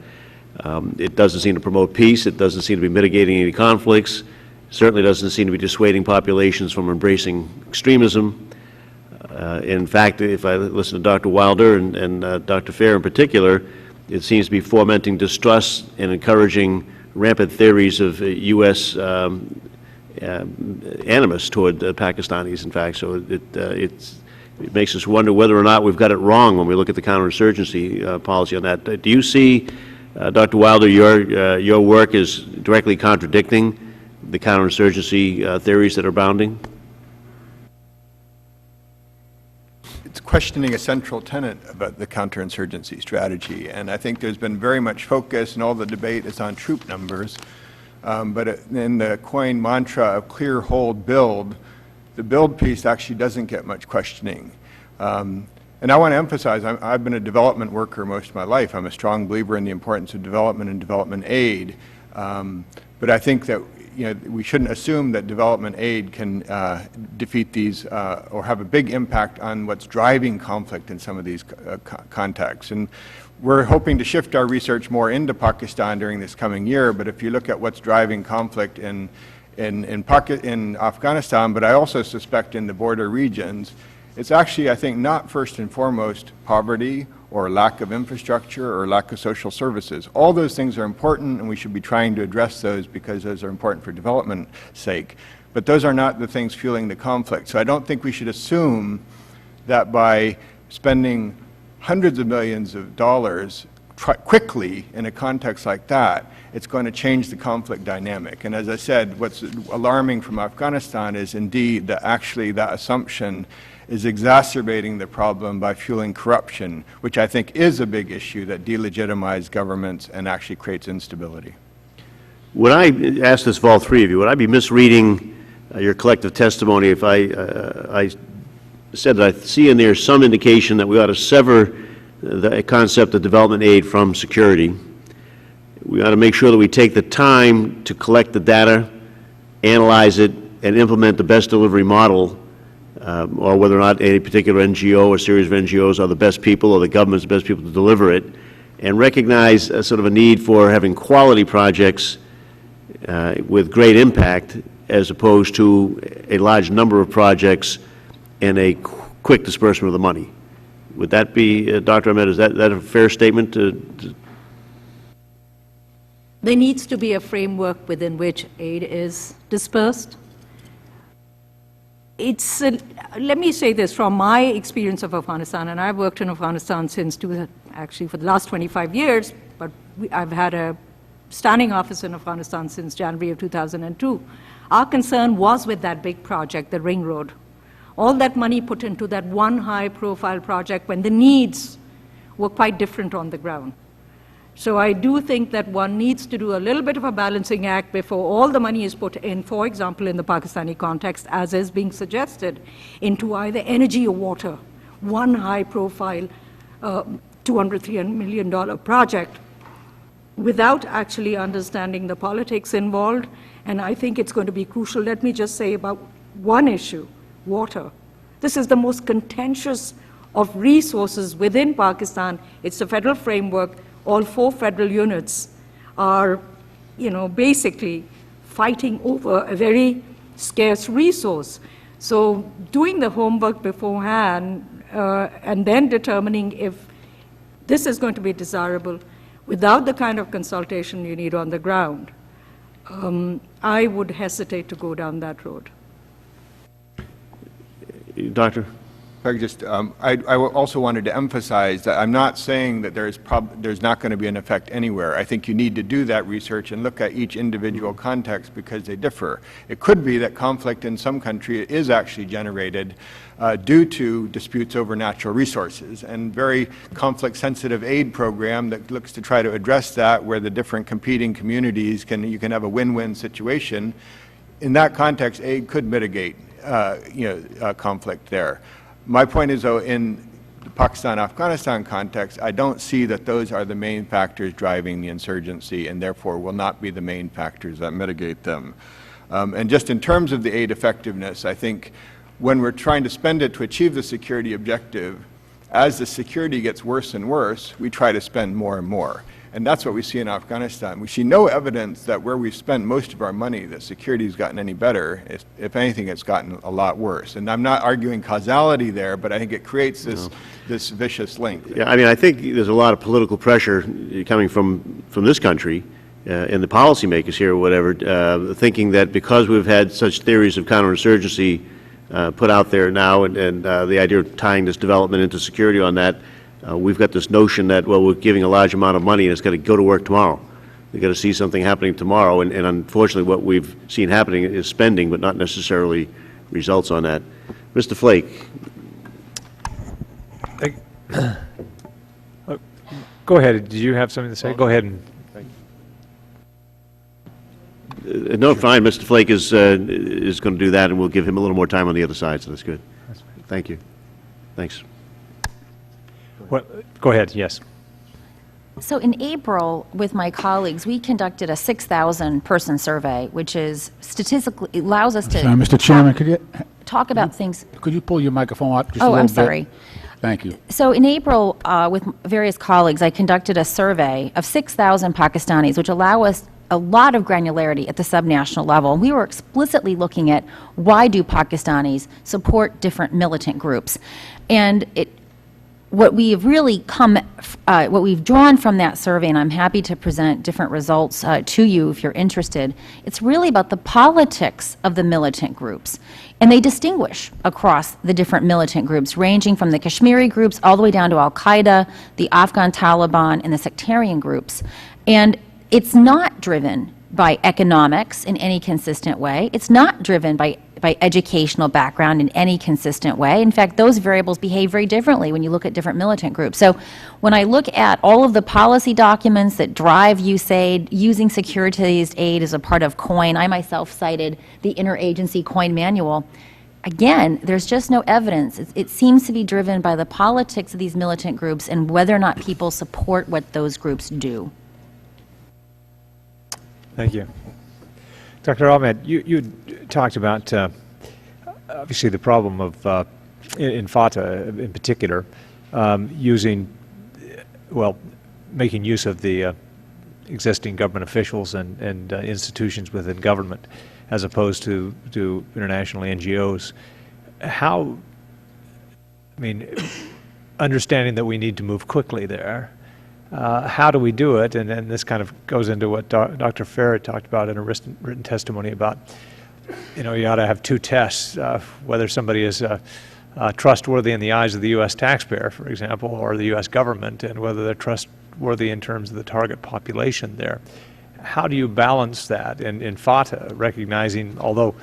It doesn't seem to promote peace. It doesn't seem to be mitigating any conflicts. Certainly doesn't seem to be dissuading populations from embracing extremism. In fact, if I listen to Dr. Wilder and Dr. Fair in particular, it seems to be fomenting distrust and encouraging rampant theories of U.S. Animus toward the Pakistanis, in fact. So it makes us wonder whether or not we've got it wrong when we look at the counterinsurgency policy on that. Do you see, Dr. Wilder, your work is directly contradicting the counterinsurgency theories that are abounding? It's questioning a central tenet about the counterinsurgency strategy, and I think there's been very much focus, and all the debate is on troop numbers. But in the coined mantra of clear, hold, build, the build piece actually doesn't get much questioning. And I want to emphasize, I've been a development worker most of my life. I'm a strong believer in the importance of development and development aid. But I think that we shouldn't assume that development aid can defeat these or have a big impact on what's driving conflict in some of these contexts. And we're hoping to shift our research more into Pakistan during this coming year, but if you look at what's driving conflict in Afghanistan, but I also suspect in the border regions, it's actually, I think, not first and foremost poverty or lack of infrastructure or lack of social services. All those things are important, and we should be trying to address those because those are important for development's sake. But those are not the things fueling the conflict. So I don't think we should assume that by spending hundreds of millions of dollars quickly in a context like that, it's going to change the conflict dynamic. And as I said, what's alarming from Afghanistan is indeed that actually that assumption is exacerbating the problem by fueling corruption, which I think is a big issue that delegitimizes governments and actually creates instability. Would I ask this of all three of you, would I be misreading your collective testimony if I said that I see in there some indication that we ought to sever the concept of development aid from security? We ought to make sure that we take the time to collect the data, analyze it, and implement the best delivery model or whether or not a particular NGO or series of NGOs are the best people or the government's the best people to deliver it, and recognize sort of a need for having quality projects with great impact as opposed to a large number of projects and a quick disbursement of the money. Would that be, Dr. Ahmed, is that a fair statement? There needs to be a framework within which aid is dispersed. Let me say this, from my experience of Afghanistan, and I've worked in Afghanistan actually for the last 25 years, but I've had a standing office in Afghanistan since January of 2002. Our concern was with that big project, the Ring Road. All that money put into that one high-profile project when the needs were quite different on the ground. So I do think that one needs to do a little bit of a balancing act before all the money is put in, for example, in the Pakistani context, as is being suggested, into either energy or water, one high-profile $200, $300 million project, without actually understanding the politics involved. And I think it's going to be crucial. Let me just say about one issue, water. This is the most contentious of resources within Pakistan. It's a federal framework. All 4 federal units are, basically fighting over a very scarce resource. So doing the homework beforehand and then determining if this is going to be desirable without the kind of consultation you need on the ground, I would hesitate to go down that road. Doctor? If I could just, I also wanted to emphasize that I'm not saying that there's not going to be an effect anywhere. I think you need to do that research and look at each individual context because they differ. It could be that conflict in some country is actually generated due to disputes over natural resources, and very conflict-sensitive aid program that looks to try to address that, where the different competing communities you can have a win-win situation. In that context, aid could mitigate conflict there. My point is, though, in the Pakistan-Afghanistan context, I don't see that those are the main factors driving the insurgency, and therefore will not be the main factors that mitigate them. And just in terms of the aid effectiveness, I think when we're trying to spend it to achieve the security objective, as the security gets worse and worse, we try to spend more and more. And that's what we see in Afghanistan. We see no evidence that where we've spent most of our money, that security has gotten any better. If anything, it's gotten a lot worse. And I'm not arguing causality there, but I think it creates this vicious link. Yeah, I mean, I think there's a lot of political pressure coming from this country and the policymakers here or whatever, thinking that because we've had such theories of counterinsurgency put out there now, and the idea of tying this development into security on that, we've got this notion that, well, we're giving a large amount of money and it's got to go to work tomorrow. We've got to see something happening tomorrow, and unfortunately what we've seen happening is spending, but not necessarily results on that. Mr. Flake. Go ahead. Did you have something to say? Go ahead. No, fine. Mr. Flake is going to do that, and we'll give him a little more time on the other side, so that's good. Thank you. Thanks. Well, go ahead, yes. So in April, with my colleagues, we conducted a 6,000-person survey, which is statistically, allows us to Mr. Chairman, could you talk about things. Could you pull your microphone out just a Oh, little I'm bit? sorry. Thank you. So in April, with various colleagues, I conducted a survey of 6,000 Pakistanis, which allow us a lot of granularity at the subnational level. We were explicitly looking at why do Pakistanis support different militant groups. And what we've really what we've drawn from that survey, and I'm happy to present different results to you if you're interested, it's really about the politics of the militant groups. And they distinguish across the different militant groups, ranging from the Kashmiri groups all the way down to Al-Qaeda, the Afghan Taliban, and the sectarian groups. And it's not driven by economics in any consistent way. It's not driven by educational background in any consistent way. In fact, those variables behave very differently when you look at different militant groups. So when I look at all of the policy documents that drive USAID, using securitized aid as a part of COIN, I myself cited the Interagency COIN Manual. Again, there's just no evidence. It seems to be driven by the politics of these militant groups and whether or not people support what those groups do. Thank you. Dr. Ahmed, you talked about obviously the problem of, in FATA in particular, making use of the existing government officials and institutions within government as opposed to international NGOs. How, I mean, understanding that we need to move quickly there, how do we do it? And this kind of goes into what Dr. Farrett talked about in a written testimony about, you know, you ought to have two tests, whether somebody is trustworthy in the eyes of the U.S. taxpayer, for example, or the U.S. government, and whether they're trustworthy in terms of the target population there. How do you balance that in FATA, recognizing, although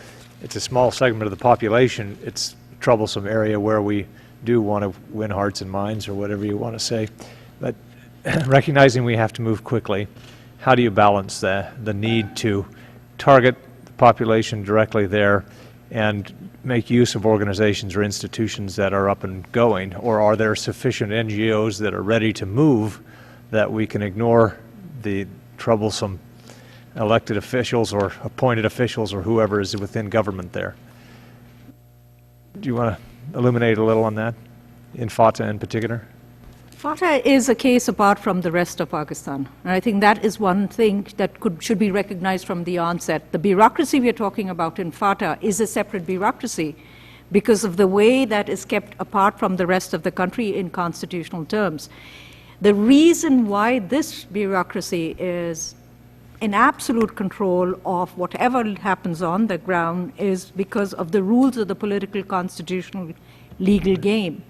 it's a small segment of the population, it's a troublesome area where we do want to win hearts and minds, or whatever you want to say, but recognizing we have to move quickly, how do you balance the need to target the population directly there and make use of organizations or institutions that are up and going, or are there sufficient NGOs that are ready to move that we can ignore the troublesome elected officials or appointed officials or whoever is within government there? Do you want to illuminate a little on that, in FATA in particular? FATA is a case apart from the rest of Pakistan. And I think that is one thing that should be recognized from the onset. The bureaucracy we are talking about in FATA is a separate bureaucracy because of the way that is kept apart from the rest of the country in constitutional terms. The reason why this bureaucracy is in absolute control of whatever happens on the ground is because of the rules of the political, constitutional, legal game.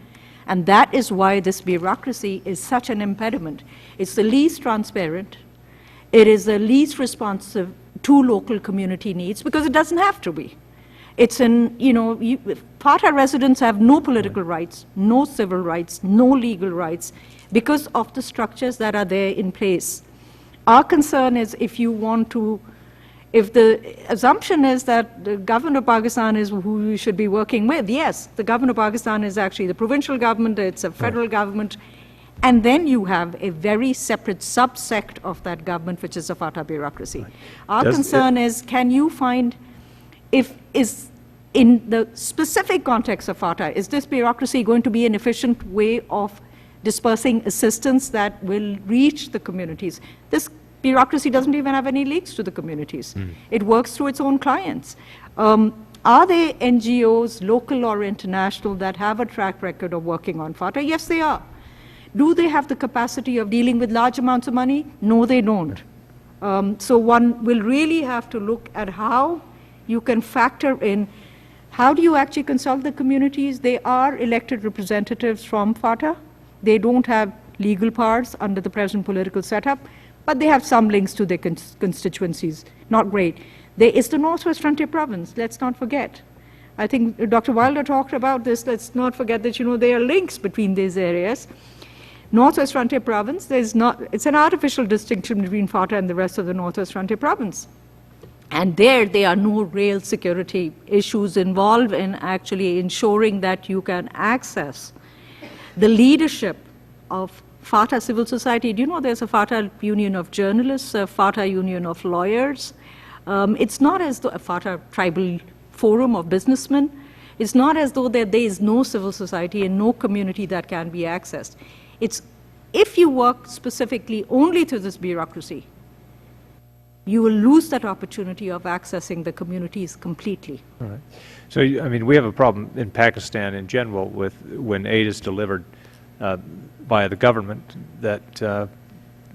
And that is why this bureaucracy is such an impediment. It's the least transparent. It is the least responsive to local community needs because it doesn't have to be. It's FATA residents have no political rights, no civil rights, no legal rights because of the structures that are there in place. Our concern is if the assumption is that the government of Pakistan is who we should be working with, yes, the government of Pakistan is actually the provincial government, it's a federal government, and then you have a very separate subsect of that government, which is the FATA bureaucracy. Right. Our concern is, can you find, in the specific context of FATA, is this bureaucracy going to be an efficient way of dispersing assistance that will reach the communities? This bureaucracy doesn't even have any links to the communities. It works through its own clients. Are there NGOs, local or international, that have a track record of working on FATA? Yes, they are. Do they have the capacity of dealing with large amounts of money? No, they don't. So one will really have to look at how you can factor in, how do you actually consult the communities? They are elected representatives from FATA. They don't have legal powers under the present political setup, but they have some links to their constituencies. Not great. There is the Northwest Frontier Province, let's not forget. I think Dr. Wilder talked about this. Let's not forget that, there are links between these areas. Northwest Frontier Province, it's an artificial distinction between FATA and the rest of the Northwest Frontier Province. And there are no real security issues involved in actually ensuring that you can access the leadership of FATA civil society. Do you know there's a FATA Union of Journalists, a FATA Union of Lawyers? It's not as though a FATA tribal forum of businessmen. It's not as though there is no civil society and no community that can be accessed. It's if you work specifically only through this bureaucracy, you will lose that opportunity of accessing the communities completely. All right. So, I mean, we have a problem in Pakistan in general with when aid is delivered by the government that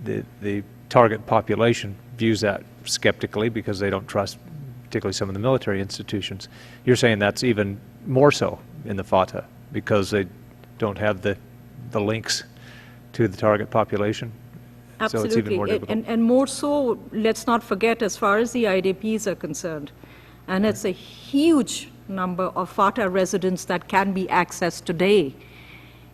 the target population views that skeptically because they don't trust particularly some of the military institutions. You're saying that's even more so in the FATA because they don't have the links to the target population? Absolutely. So it's even more difficult. And more so, let's not forget, as far as the IDPs are concerned, and it's a huge number of FATA residents that can be accessed today,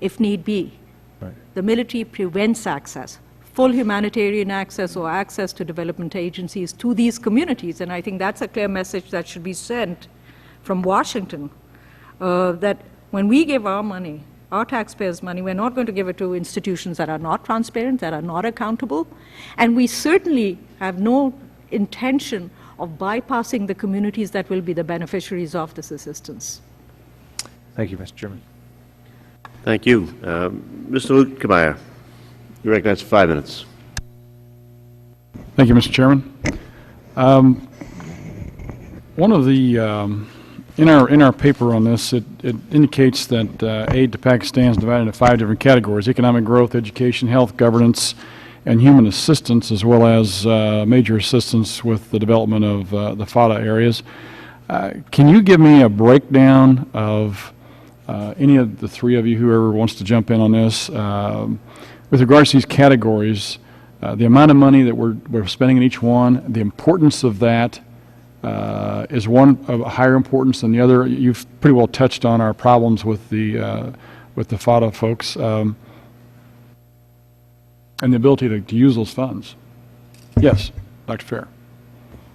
if need be. Right. The military prevents access, full humanitarian access or access to development agencies to these communities. And I think that's a clear message that should be sent from Washington, that when we give our money, our taxpayers' money, we're not going to give it to institutions that are not transparent, that are not accountable, and we certainly have no intention of bypassing the communities that will be the beneficiaries of this assistance. Thank you, Mr. Chairman. Thank you. Mr. Lutkemeyer, you recognize 5 minutes. Thank you, Mr. Chairman. One of the, in our paper on this, it indicates that aid to Pakistan is divided into 5 different categories: economic growth, education, health, governance, and human assistance, as well as major assistance with the development of the FATA areas. Can you give me a breakdown of any of the 3 of you, whoever wants to jump in on this, with regards to these categories, the amount of money that we're spending in each one, the importance of that? Is one of higher importance than the other? You've pretty well touched on our problems with the FATA folks, and the ability to use those funds. Yes, Dr. Fair.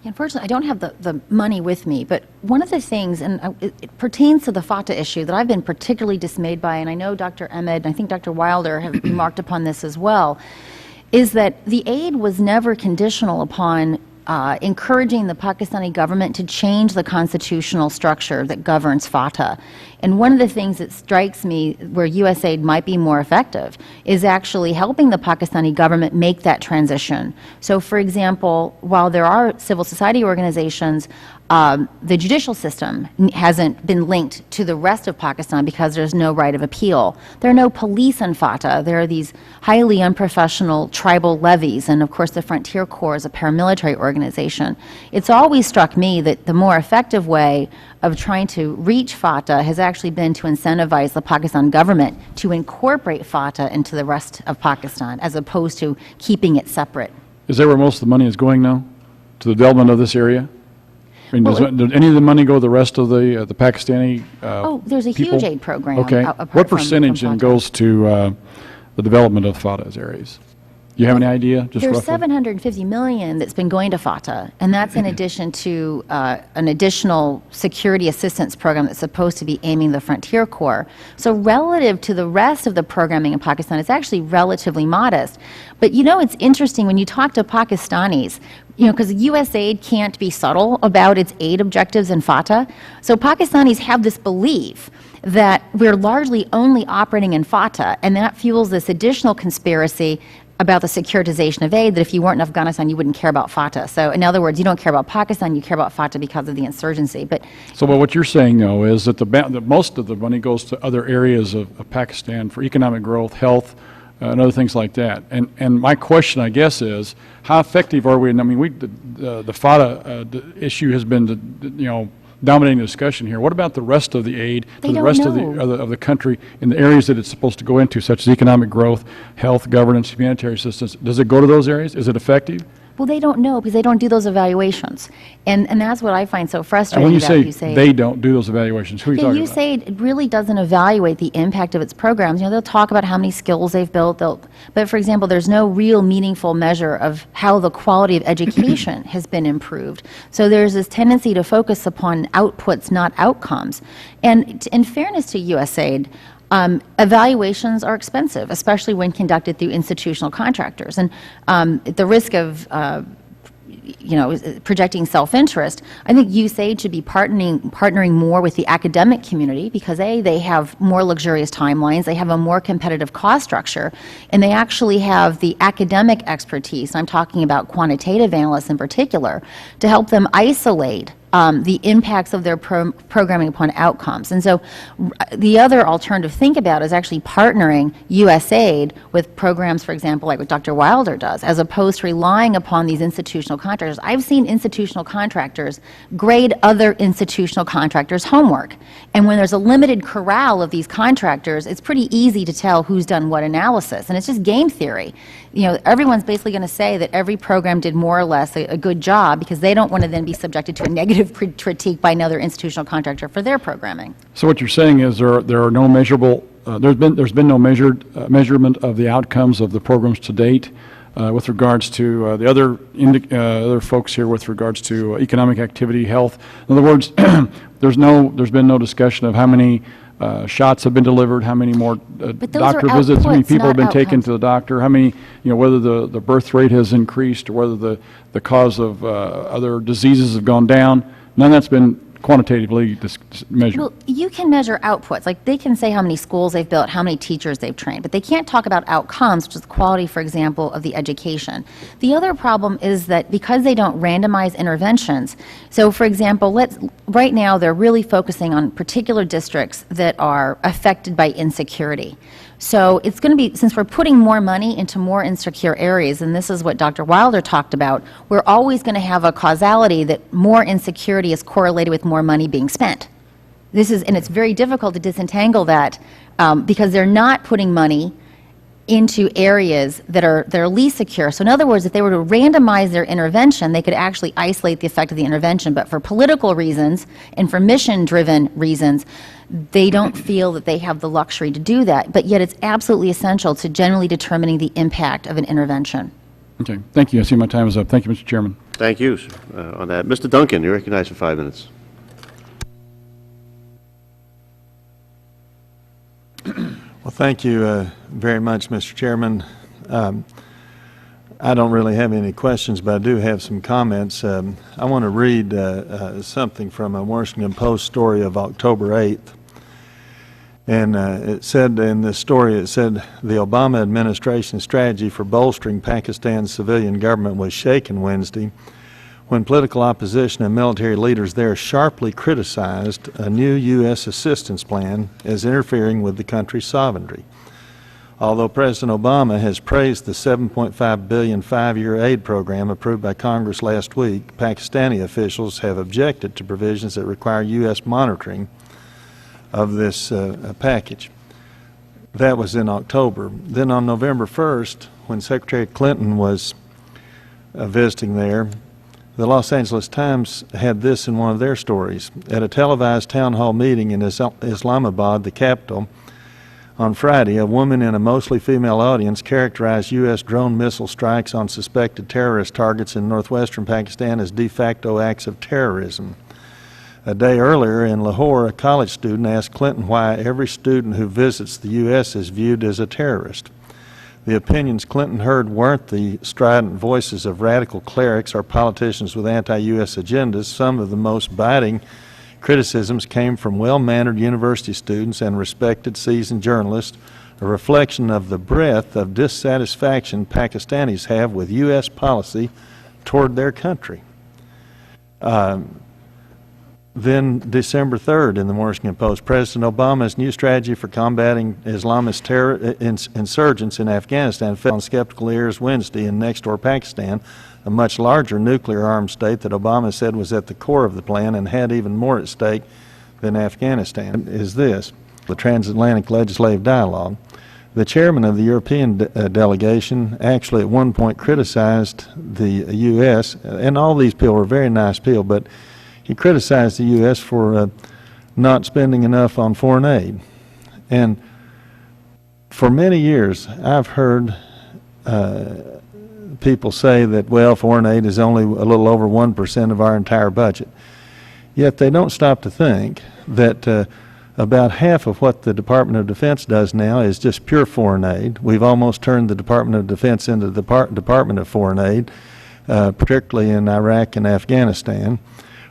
Unfortunately, I don't have the money with me, but one of the things, and it pertains to the FATA issue that I've been particularly dismayed by, and I know Dr. Ahmed and I think Dr. Wilder have remarked upon this as well, is that the aid was never conditional upon encouraging the Pakistani government to change the constitutional structure that governs FATA. And one of the things that strikes me where USAID might be more effective is actually helping the Pakistani government make that transition. So, for example, while there are civil society organizations, the judicial system hasn't been linked to the rest of Pakistan because there's no right of appeal. There are no police in FATA. There are these highly unprofessional tribal levies, and of course the Frontier Corps is a paramilitary organization. It's always struck me that the more effective way of trying to reach FATA has actually been to incentivize the Pakistan government to incorporate FATA into the rest of Pakistan, as opposed to keeping it separate. Is that where most of the money is going now? To the development of this area? I mean, does any of the money go to the rest of the Pakistani there's a people? huge aid program. Okay. Apart What from percentage then FATA. goes to the development of FATA's areas? Do you have any idea? Just There's roughly? 750 million that's been going to FATA, and that's in addition to an additional security assistance program that's supposed to be aiming the Frontier Corps. So relative to the rest of the programming in Pakistan, it's actually relatively modest. But you know, it's interesting when you talk to Pakistanis, you know, because USAID can't be subtle about its aid objectives in FATA. So Pakistanis have this belief that we're largely only operating in FATA, and that fuels this additional conspiracy about the securitization of aid, that if you weren't in Afghanistan, you wouldn't care about FATA. So in other words, you don't care about Pakistan, you care about FATA because of the insurgency. But what you're saying, though, is that that most of the money goes to other areas of Pakistan for economic growth, health, and other things like that. And my question, I guess, is how effective are we? And I mean, the FATA issue has been, dominating the discussion here. What about the rest of the aid to the rest of the country in the areas that it's supposed to go into, such as economic growth, health, governance, humanitarian assistance? Does it go to those areas? Is it effective? Well, they don't know because they don't do those evaluations. And that's what I find so frustrating And when about you say USAID. they don't do those evaluations, who are you talking about? USAID really doesn't evaluate the impact of its programs. You know, they'll talk about how many skills they've built, but for example, there's no real meaningful measure of how the quality of education has been improved. So there's this tendency to focus upon outputs, not outcomes. And in fairness to USAID, evaluations are expensive, especially when conducted through institutional contractors. And at the risk of projecting self-interest, I think USAID should be partnering more with the academic community because they have more luxurious timelines, they have a more competitive cost structure, and they actually have the academic expertise, I'm talking about quantitative analysts in particular, to help them isolate the impacts of their programming upon outcomes. And so the other alternative to think about is actually partnering USAID with programs, for example, like what Dr. Wilder does, as opposed to relying upon these institutional contractors. I've seen institutional contractors grade other institutional contractors' homework. And when there's a limited corral of these contractors, it's pretty easy to tell who's done what analysis. And it's just game theory. You know, everyone's basically going to say that every program did more or less a good job because they don't want to then be subjected to a negative critique by another institutional contractor for their programming. So what you're saying is there are no measurable, there's been no measurement of the outcomes of the programs to date with regards to the other folks here with regards to economic activity, health. In other words, there's been no discussion of how many shots have been delivered, how many more doctor visits, how many people have been taken to the doctor, how many, whether the birth rate has increased or whether the cause of other diseases have gone down. None of that's been quantitatively measured. Well, you can measure outputs. Like, they can say how many schools they've built, how many teachers they've trained, but they can't talk about outcomes, which is the quality, for example, of the education. The other problem is that because they don't randomize interventions, so for example, right now they're really focusing on particular districts that are affected by insecurity. So it's going to be, since we're putting more money into more insecure areas, and this is what Dr. Wilder talked about, we're always going to have a causality that more insecurity is correlated with more money being spent. And it's very difficult to disentangle that because they're not putting money into areas that are least secure. So in other words, if they were to randomize their intervention, they could actually isolate the effect of the intervention. But for political reasons and for mission-driven reasons, they don't feel that they have the luxury to do that. But yet it's absolutely essential to generally determining the impact of an intervention. Okay, thank you. I see my time is up. Thank you, Mr. Chairman. Thank you on that. Mr. Duncan, you're recognized for 5 minutes. Well, thank you very much, Mr. Chairman. I don't really have any questions, but I do have some comments. I want to read something from a Washington Post story of October 8th. And it said in this story, it said, the Obama administration's strategy for bolstering Pakistan's civilian government was shaken Wednesday when political opposition and military leaders there sharply criticized a new U.S. assistance plan as interfering with the country's sovereignty. Although President Obama has praised the $7.5 billion 5-year aid program approved by Congress last week, Pakistani officials have objected to provisions that require U.S. monitoring of this package. That was in October. Then on November 1st, when Secretary Clinton was visiting there, the Los Angeles Times had this in one of their stories. At a televised town hall meeting in Islamabad, the capital, on Friday, a woman in a mostly female audience characterized U.S. drone missile strikes on suspected terrorist targets in northwestern Pakistan as de facto acts of terrorism. A day earlier in Lahore, a college student asked Clinton why every student who visits the U.S. is viewed as a terrorist. The opinions Clinton heard weren't the strident voices of radical clerics or politicians with anti-U.S. agendas. Some of the most biting criticisms came from well-mannered university students and respected seasoned journalists, a reflection of the breadth of dissatisfaction Pakistanis have with U.S. policy toward their country. Then December 3rd in the Washington Post, President Obama's new strategy for combating Islamist insurgents in Afghanistan fell on skeptical ears Wednesday in next-door Pakistan, a much larger nuclear-armed state that Obama said was at the core of the plan and had even more at stake than Afghanistan. Is this, the Transatlantic Legislative Dialogue. The chairman of the European delegation actually at one point criticized the U.S., and all these people were very nice people, but he criticized the U.S. for not spending enough on foreign aid. And for many years, I've heard people say that, well, foreign aid is only a little over 1% of our entire budget. Yet they don't stop to think that about half of what the Department of Defense does now is just pure foreign aid. We've almost turned the Department of Defense into the Department of Foreign Aid, particularly in Iraq and Afghanistan.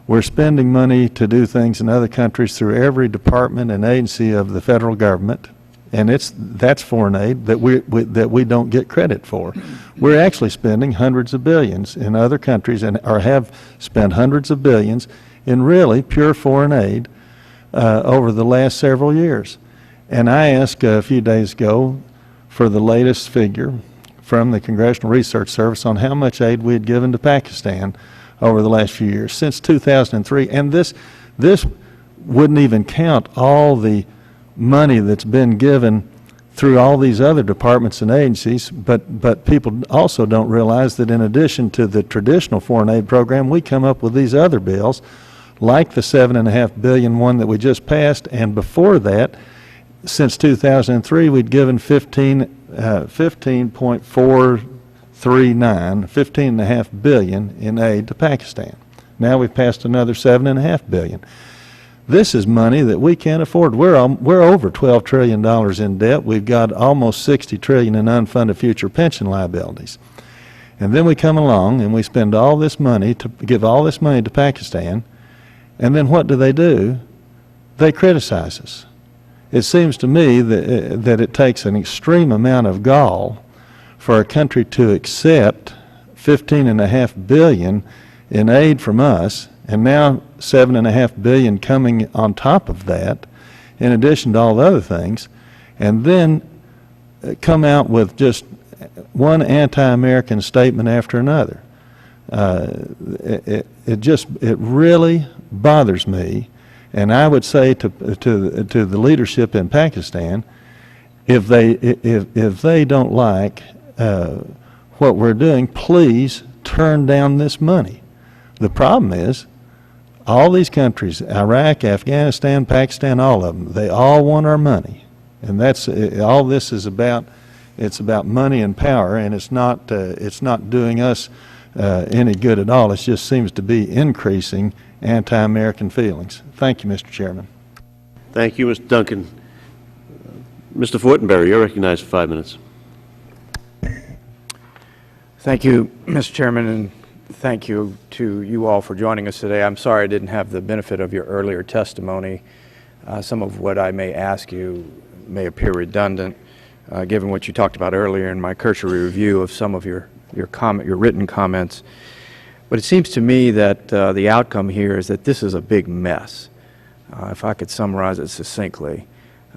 We're spending money to do things in other countries through every department and agency of the federal government, and that's foreign aid that we don't get credit for. We're actually spending hundreds of billions in other countries, or have spent hundreds of billions in really pure foreign aid over the last several years. And I asked a few days ago for the latest figure from the Congressional Research Service on how much aid we had given to Pakistan over the last few years, since 2003. And this wouldn't even count all the money that's been given through all these other departments and agencies, but people also don't realize that in addition to the traditional foreign aid program, we come up with these other bills, like the $7.5 billion one that we just passed, and before that, since 2003, we'd given $15.5 billion in aid to Pakistan. Now we've passed another $7.5 billion. This is money that we can't afford. We're over $12 trillion in debt. We've got almost $60 trillion in unfunded future pension liabilities. And then we come along and we spend all this money to give all this money to Pakistan, And then what do? They criticize us. It seems to me that it takes an extreme amount of gall for a country to accept $15.5 billion in aid from us, and now $7.5 billion coming on top of that, in addition to all the other things, and then come out with just one anti-American statement after another. It really bothers me, and I would say to the leadership in Pakistan, if they don't like what we're doing, please turn down this money. The problem is, all these countries, Iraq, Afghanistan, Pakistan, all of them, they all want our money. And that's all this is about. It's about money and power, and it's not doing us any good at all. It just seems to be increasing anti-American feelings. Thank you, Mr. Chairman. Thank you, Mr. Duncan. Mr. Fortenberry, you're recognized for 5 minutes. Thank you, Mr. Chairman, and thank you to you all for joining us today. I'm sorry I didn't have the benefit of your earlier testimony. Some of what I may ask you may appear redundant, given what you talked about earlier in my cursory review of some of your written comments. But it seems to me that the outcome here is that this is a big mess. If I could summarize it succinctly,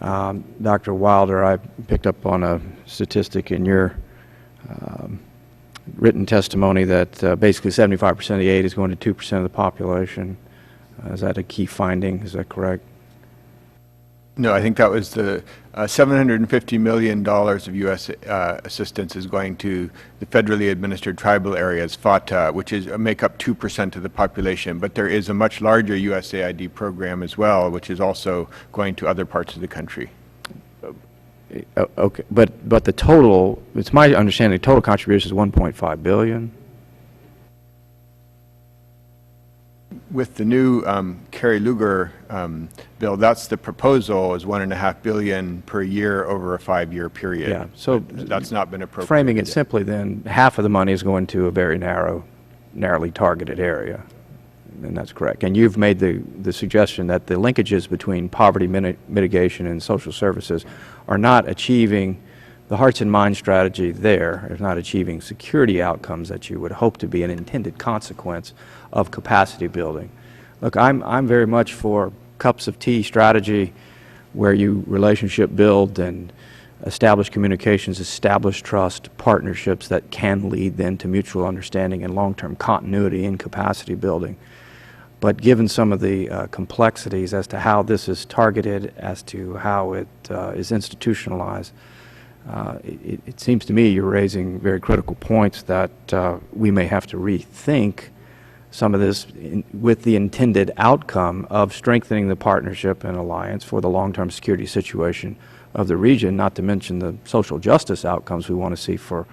Dr. Wilder, I picked up on a statistic in your written testimony that basically 75% of the aid is going to 2% of the population. Is that a key finding? Is that correct? No, I think that was the $750 million of U.S. Assistance is going to the federally administered tribal areas, FATA, which is make up 2% of the population. But there is a much larger USAID program as well, which is also going to other parts of the country. Okay, but the total, it's my understanding, the total contribution is $1.5 billion. With the new Kerry Lugar bill, that's the proposal is $1.5 billion per year over a 5-year period. Yeah, so that's not been appropriated. Framing it simply, then half of the money is going to a very narrowly targeted area, and that's correct. And you've made the suggestion that the linkages between poverty mitigation and social services are not achieving the hearts and minds strategy there, is not achieving security outcomes that you would hope to be an intended consequence of capacity building. Look, I'm very much for cups of tea strategy where you relationship build and establish communications, establish trust, partnerships that can lead then to mutual understanding and long-term continuity in capacity building. But given some of the complexities as to how this is targeted, as to how it is institutionalized, it seems to me you're raising very critical points that we may have to rethink some of this with the intended outcome of strengthening the partnership and alliance for the long-term security situation of the region, not to mention the social justice outcomes we want to see for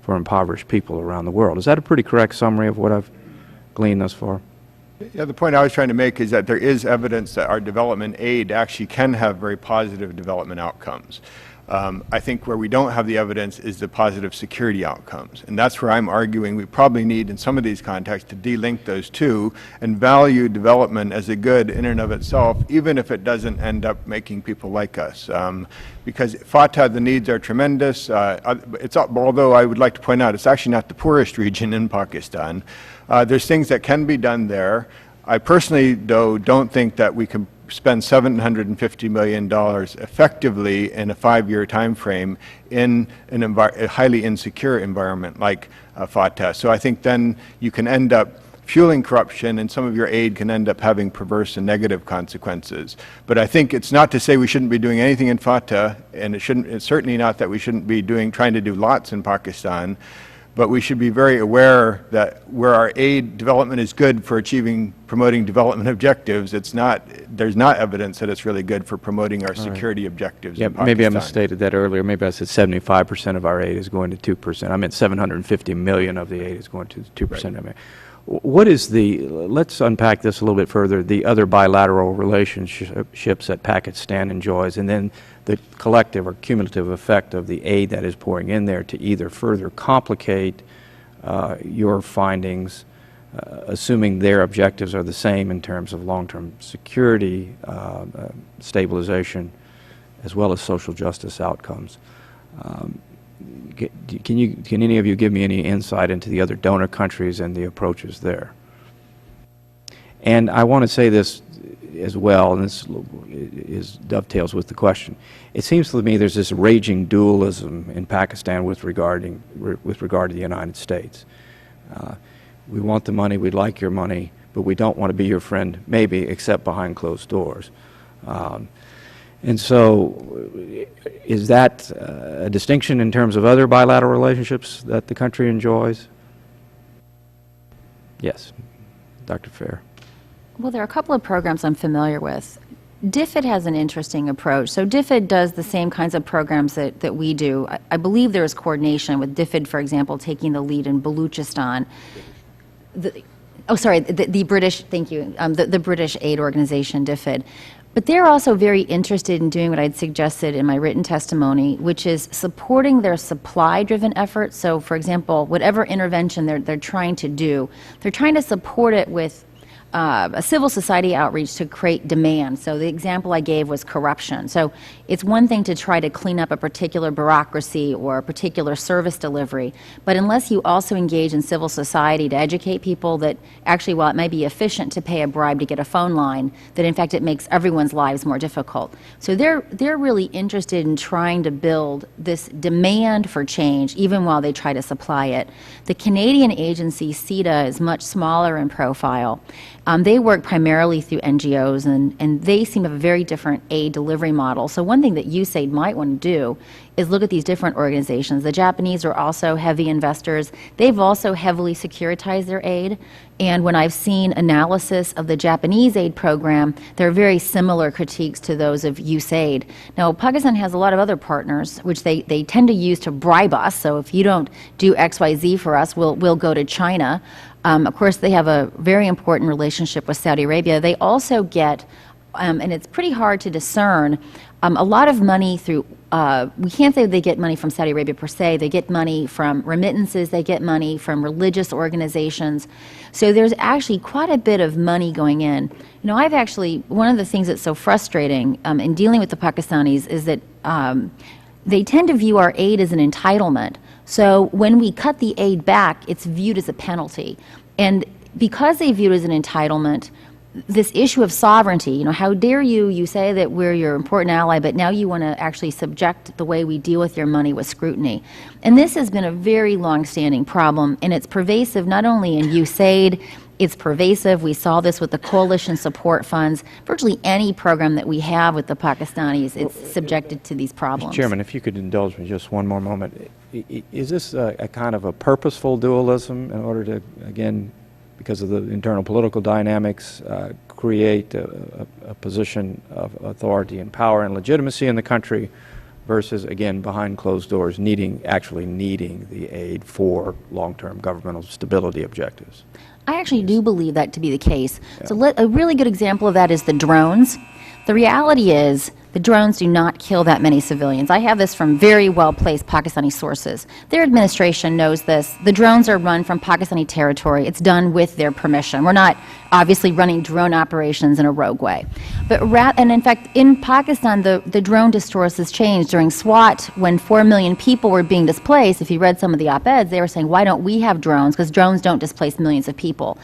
impoverished people around the world. Is that a pretty correct summary of what I've gleaned thus far? Yeah, the point I was trying to make is that there is evidence that our development aid actually can have very positive development outcomes. I think where we don't have the evidence is the positive security outcomes. And that's where I'm arguing we probably need in some of these contexts to de-link those two and value development as a good in and of itself, even if it doesn't end up making people like us. Because FATA, the needs are tremendous. Although I would like to point out it's actually not the poorest region in Pakistan. There's things that can be done there. I personally, though, don't think that we can spend $750 million effectively in a 5-year time frame in a highly insecure environment like FATA. So I think then you can end up fueling corruption, and some of your aid can end up having perverse and negative consequences. But I think it's not to say we shouldn't be doing anything in FATA, and it's certainly not that we shouldn't be trying to do lots in Pakistan. But we should be very aware that where our aid development is good for promoting development objectives, there's not evidence that it's really good for promoting our security objectives in Pakistan. Maybe I misstated that earlier. Maybe I said 75% of our aid is going to 2%. I meant $750 million of the aid is going to 2%. Right. What is let's unpack this a little bit further, the other bilateral relationships that Pakistan enjoys, and then the collective or cumulative effect of the aid that is pouring in there to either further complicate your findings assuming their objectives are the same in terms of long-term security, stabilization, as well as social justice outcomes. Can any of you give me any insight into the other donor countries and the approaches there? And I want to say this as well, and this dovetails with the question. It seems to me there's this raging dualism in Pakistan with regard to the United States. We want the money, we'd like your money, but we don't want to be your friend, maybe, except behind closed doors. And so, is that a distinction in terms of other bilateral relationships that the country enjoys? Yes, Dr. Fair. Well, there are a couple of programs I'm familiar with. DFID has an interesting approach. So DFID does the same kinds of programs that we do. I believe there is coordination with DFID, for example, taking the lead in Baluchistan. The British, thank you, the British aid organization, DFID. But they're also very interested in doing what I'd suggested in my written testimony, which is supporting their supply-driven efforts. So, for example, whatever intervention they're trying to do, they're trying to support it with a civil society outreach to create demand. So the example I gave was corruption. So it's one thing to try to clean up a particular bureaucracy or a particular service delivery, but unless you also engage in civil society to educate people that actually, while it may be efficient to pay a bribe to get a phone line, that in fact it makes everyone's lives more difficult. So they're really interested in trying to build this demand for change, even while they try to supply it. The Canadian agency, FATA, is much smaller in profile. They work primarily through NGOs, and they seem to have a very different aid delivery model. So one thing that USAID might want to do is look at these different organizations. The Japanese are also heavy investors. They've also heavily securitized their aid. And when I've seen analysis of the Japanese aid program, there are very similar critiques to those of USAID. Now, Pakistan has a lot of other partners, which they tend to use to bribe us. So if you don't do XYZ for us, we'll go to China. Of course, they have a very important relationship with Saudi Arabia. They also get, and it's pretty hard to discern, a lot of money through, we can't say they get money from Saudi Arabia per se. They get money from remittances. They get money from religious organizations. So there's actually quite a bit of money going in. You know, I've actually, one of the things that's so frustrating in dealing with the Pakistanis is that they tend to view our aid as an entitlement. So when we cut the aid back, it's viewed as a penalty. And because they view it as an entitlement, this issue of sovereignty, you know, how dare you say that we're your important ally, but now you want to actually subject the way we deal with your money with scrutiny. And this has been a very long-standing problem, and it's pervasive not only in USAID, it's pervasive. We saw this with the coalition support funds. Virtually any program that we have with the Pakistanis, it's subjected to these problems. Mr. Chairman, if you could indulge me just one more moment. Is this a kind of a purposeful dualism in order to, again, because of the internal political dynamics, create a position of authority and power and legitimacy in the country versus, again, behind closed doors, actually needing the aid for long-term governmental stability objectives? I actually do believe that to be the case. Yeah. So a really good example of that is the drones. The reality is the drones do not kill that many civilians. I have this from very well-placed Pakistani sources. Their administration knows this. The drones are run from Pakistani territory. It's done with their permission. We're not obviously running drone operations in a rogue way. And in fact, in Pakistan, the drone discourse has changed. During SWAT, when 4 million people were being displaced, if you read some of the op-eds, they were saying, why don't we have drones? Because drones don't displace millions of people.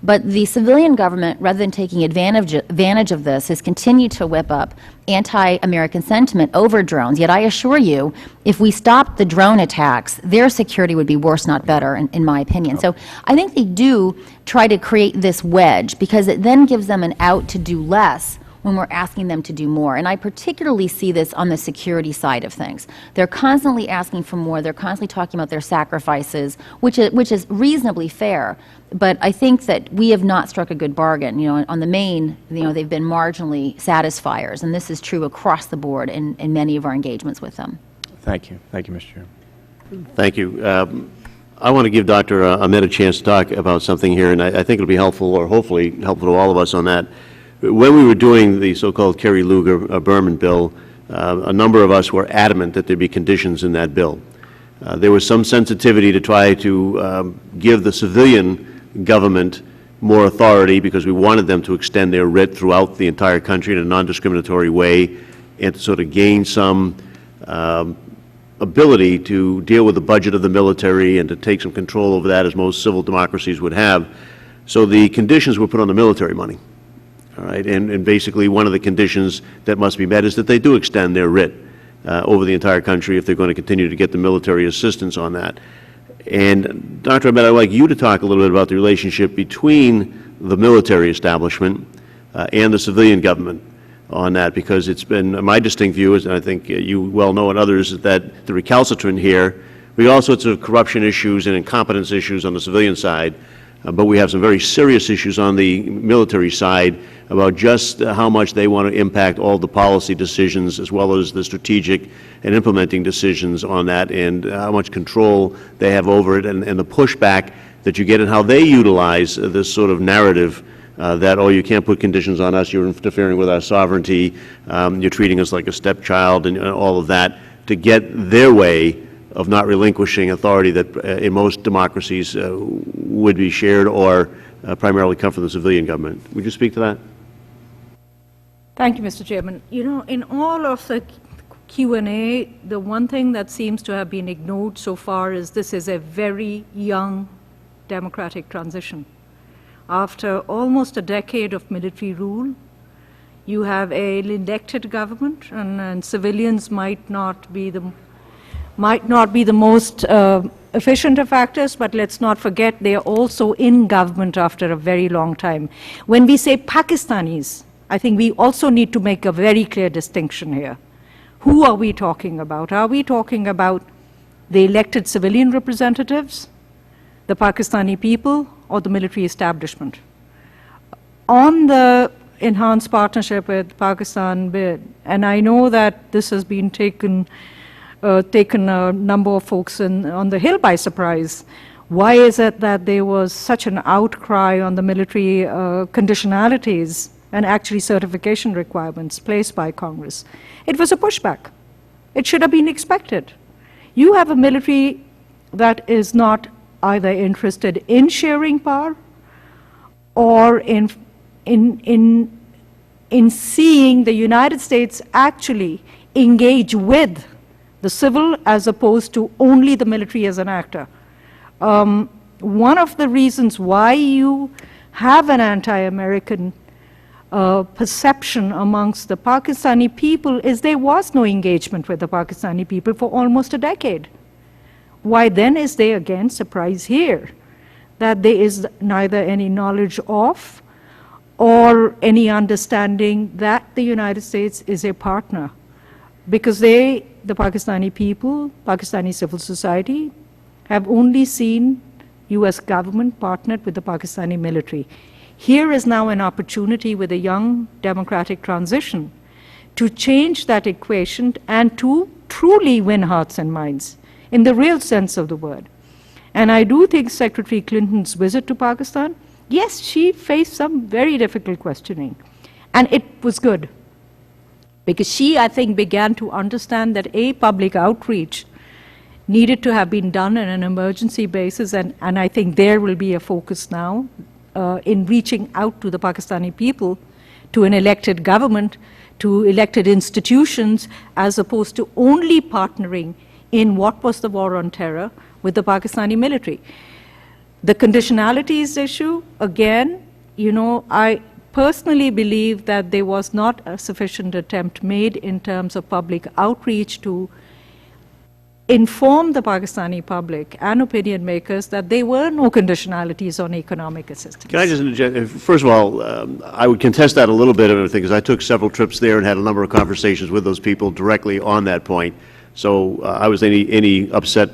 But the civilian government, rather than taking advantage of this, has continued to whip up anti-American sentiment over drones. Yet I assure you, if we stopped the drone attacks, their security would be worse, not better, in my opinion. So I think they do try to create this wedge because it then gives them an out to do less when we're asking them to do more. And I particularly see this on the security side of things. They're constantly asking for more. They're constantly talking about their sacrifices, which is reasonably fair. But I think that we have not struck a good bargain. You know, on the main, you know, they've been marginally satisfiers, and this is true across the board in many of our engagements with them. Thank you. Thank you, Mr. Chairman. Thank you. I want to give Dr. Ahmed a chance to talk about something here, and I think it will be helpful, or hopefully helpful to all of us on that. When we were doing the so-called Kerry-Lugar-Berman bill, a number of us were adamant that there be conditions in that bill. There was some sensitivity to try to give the civilian government more authority because we wanted them to extend their writ throughout the entire country in a non-discriminatory way and to sort of gain some ability to deal with the budget of the military and to take some control over that, as most civil democracies would have. So the conditions were put on the military money. All right, and basically one of the conditions that must be met is that they do extend their writ over the entire country if they're going to continue to get the military assistance on that. And Dr. Ahmed, I'd like you to talk a little bit about the relationship between the military establishment and the civilian government on that, because it's been my distinct view, and I think you well know and others, that the recalcitrant here, we have all sorts of corruption issues and incompetence issues on the civilian side, but we have some very serious issues on the military side about just how much they want to impact all the policy decisions as well as the strategic and implementing decisions on that, and how much control they have over it, and the pushback that you get and how they utilize this sort of narrative that, oh, you can't put conditions on us, you're interfering with our sovereignty, you're treating us like a stepchild, and all of that, to get their way of not relinquishing authority that in most democracies would be shared or primarily come from the civilian government. Would you speak to that? Thank you, Mr. Chairman. You know, in all of the Q&A, the one thing that seems to have been ignored so far is this is a very young democratic transition. After almost a decade of military rule, you have an elected government, and civilians might not be the most efficient of actors, but let's not forget they are also in government after a very long time. When we say Pakistanis, I think we also need to make a very clear distinction here. Who are we talking about? Are we talking about the elected civilian representatives, the Pakistani people, or the military establishment? On the enhanced partnership with Pakistan bid, and I know that this has been taken a number of folks on the Hill by surprise. Why is it that there was such an outcry on the military conditionalities and actually certification requirements placed by Congress? It was a pushback. It should have been expected. You have a military that is not either interested in sharing power or in seeing the United States actually engage with the civil as opposed to only the military as an actor. One of the reasons why you have an anti-American perception amongst the Pakistani people is there was no engagement with the Pakistani people for almost a decade. Why then is there again surprise here that there is neither any knowledge of or any understanding that the United States is a partner? Because the Pakistani people, Pakistani civil society, have only seen U.S. government partnered with the Pakistani military. Here is now an opportunity with a young democratic transition to change that equation and to truly win hearts and minds in the real sense of the word. And I do think Secretary Clinton's visit to Pakistan, yes, she faced some very difficult questioning, and it was good. Because she, I think, began to understand that public outreach needed to have been done on an emergency basis, and I think there will be a focus now in reaching out to the Pakistani people, to an elected government, to elected institutions, as opposed to only partnering in what was the war on terror with the Pakistani military. The conditionalities issue, again, you know, I personally believe that there was not a sufficient attempt made in terms of public outreach to inform the Pakistani public and opinion makers that there were no conditionalities on economic assistance. Can I just interject? First of all, I would contest that a little bit, because I took several trips there and had a number of conversations with those people directly on that point. So I was any upset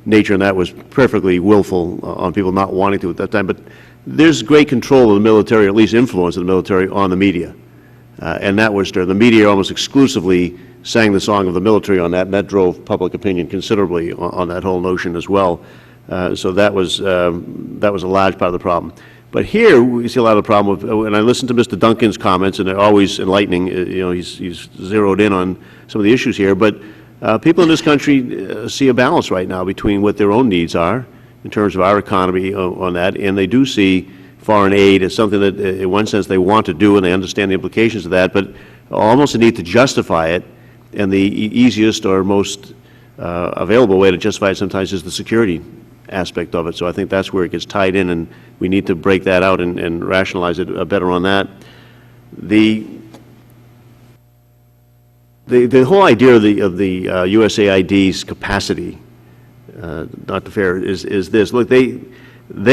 nature, and that was perfectly willful on people not wanting to at that time. But there's great control of the military, or at least influence of the military, on the media. And that was the media almost exclusively sang the song of the military on that, and that drove public opinion considerably on that whole notion as well. So that was a large part of the problem. But here we see a lot of the problem with, and I listened to Mr. Duncan's comments, and they're always enlightening. You know, he's zeroed in on some of the issues here. But people in this country see a balance right now between what their own needs are in terms of our economy on that, and they do see foreign aid as something that, in one sense, they want to do, and they understand the implications of that, but almost a need to justify it, and the easiest or most available way to justify it sometimes is the security aspect of it. So I think that's where it gets tied in, and we need to break that out and rationalize it better on that. The whole idea of the USAID's capacity, Dr. Fair, is this. Look, they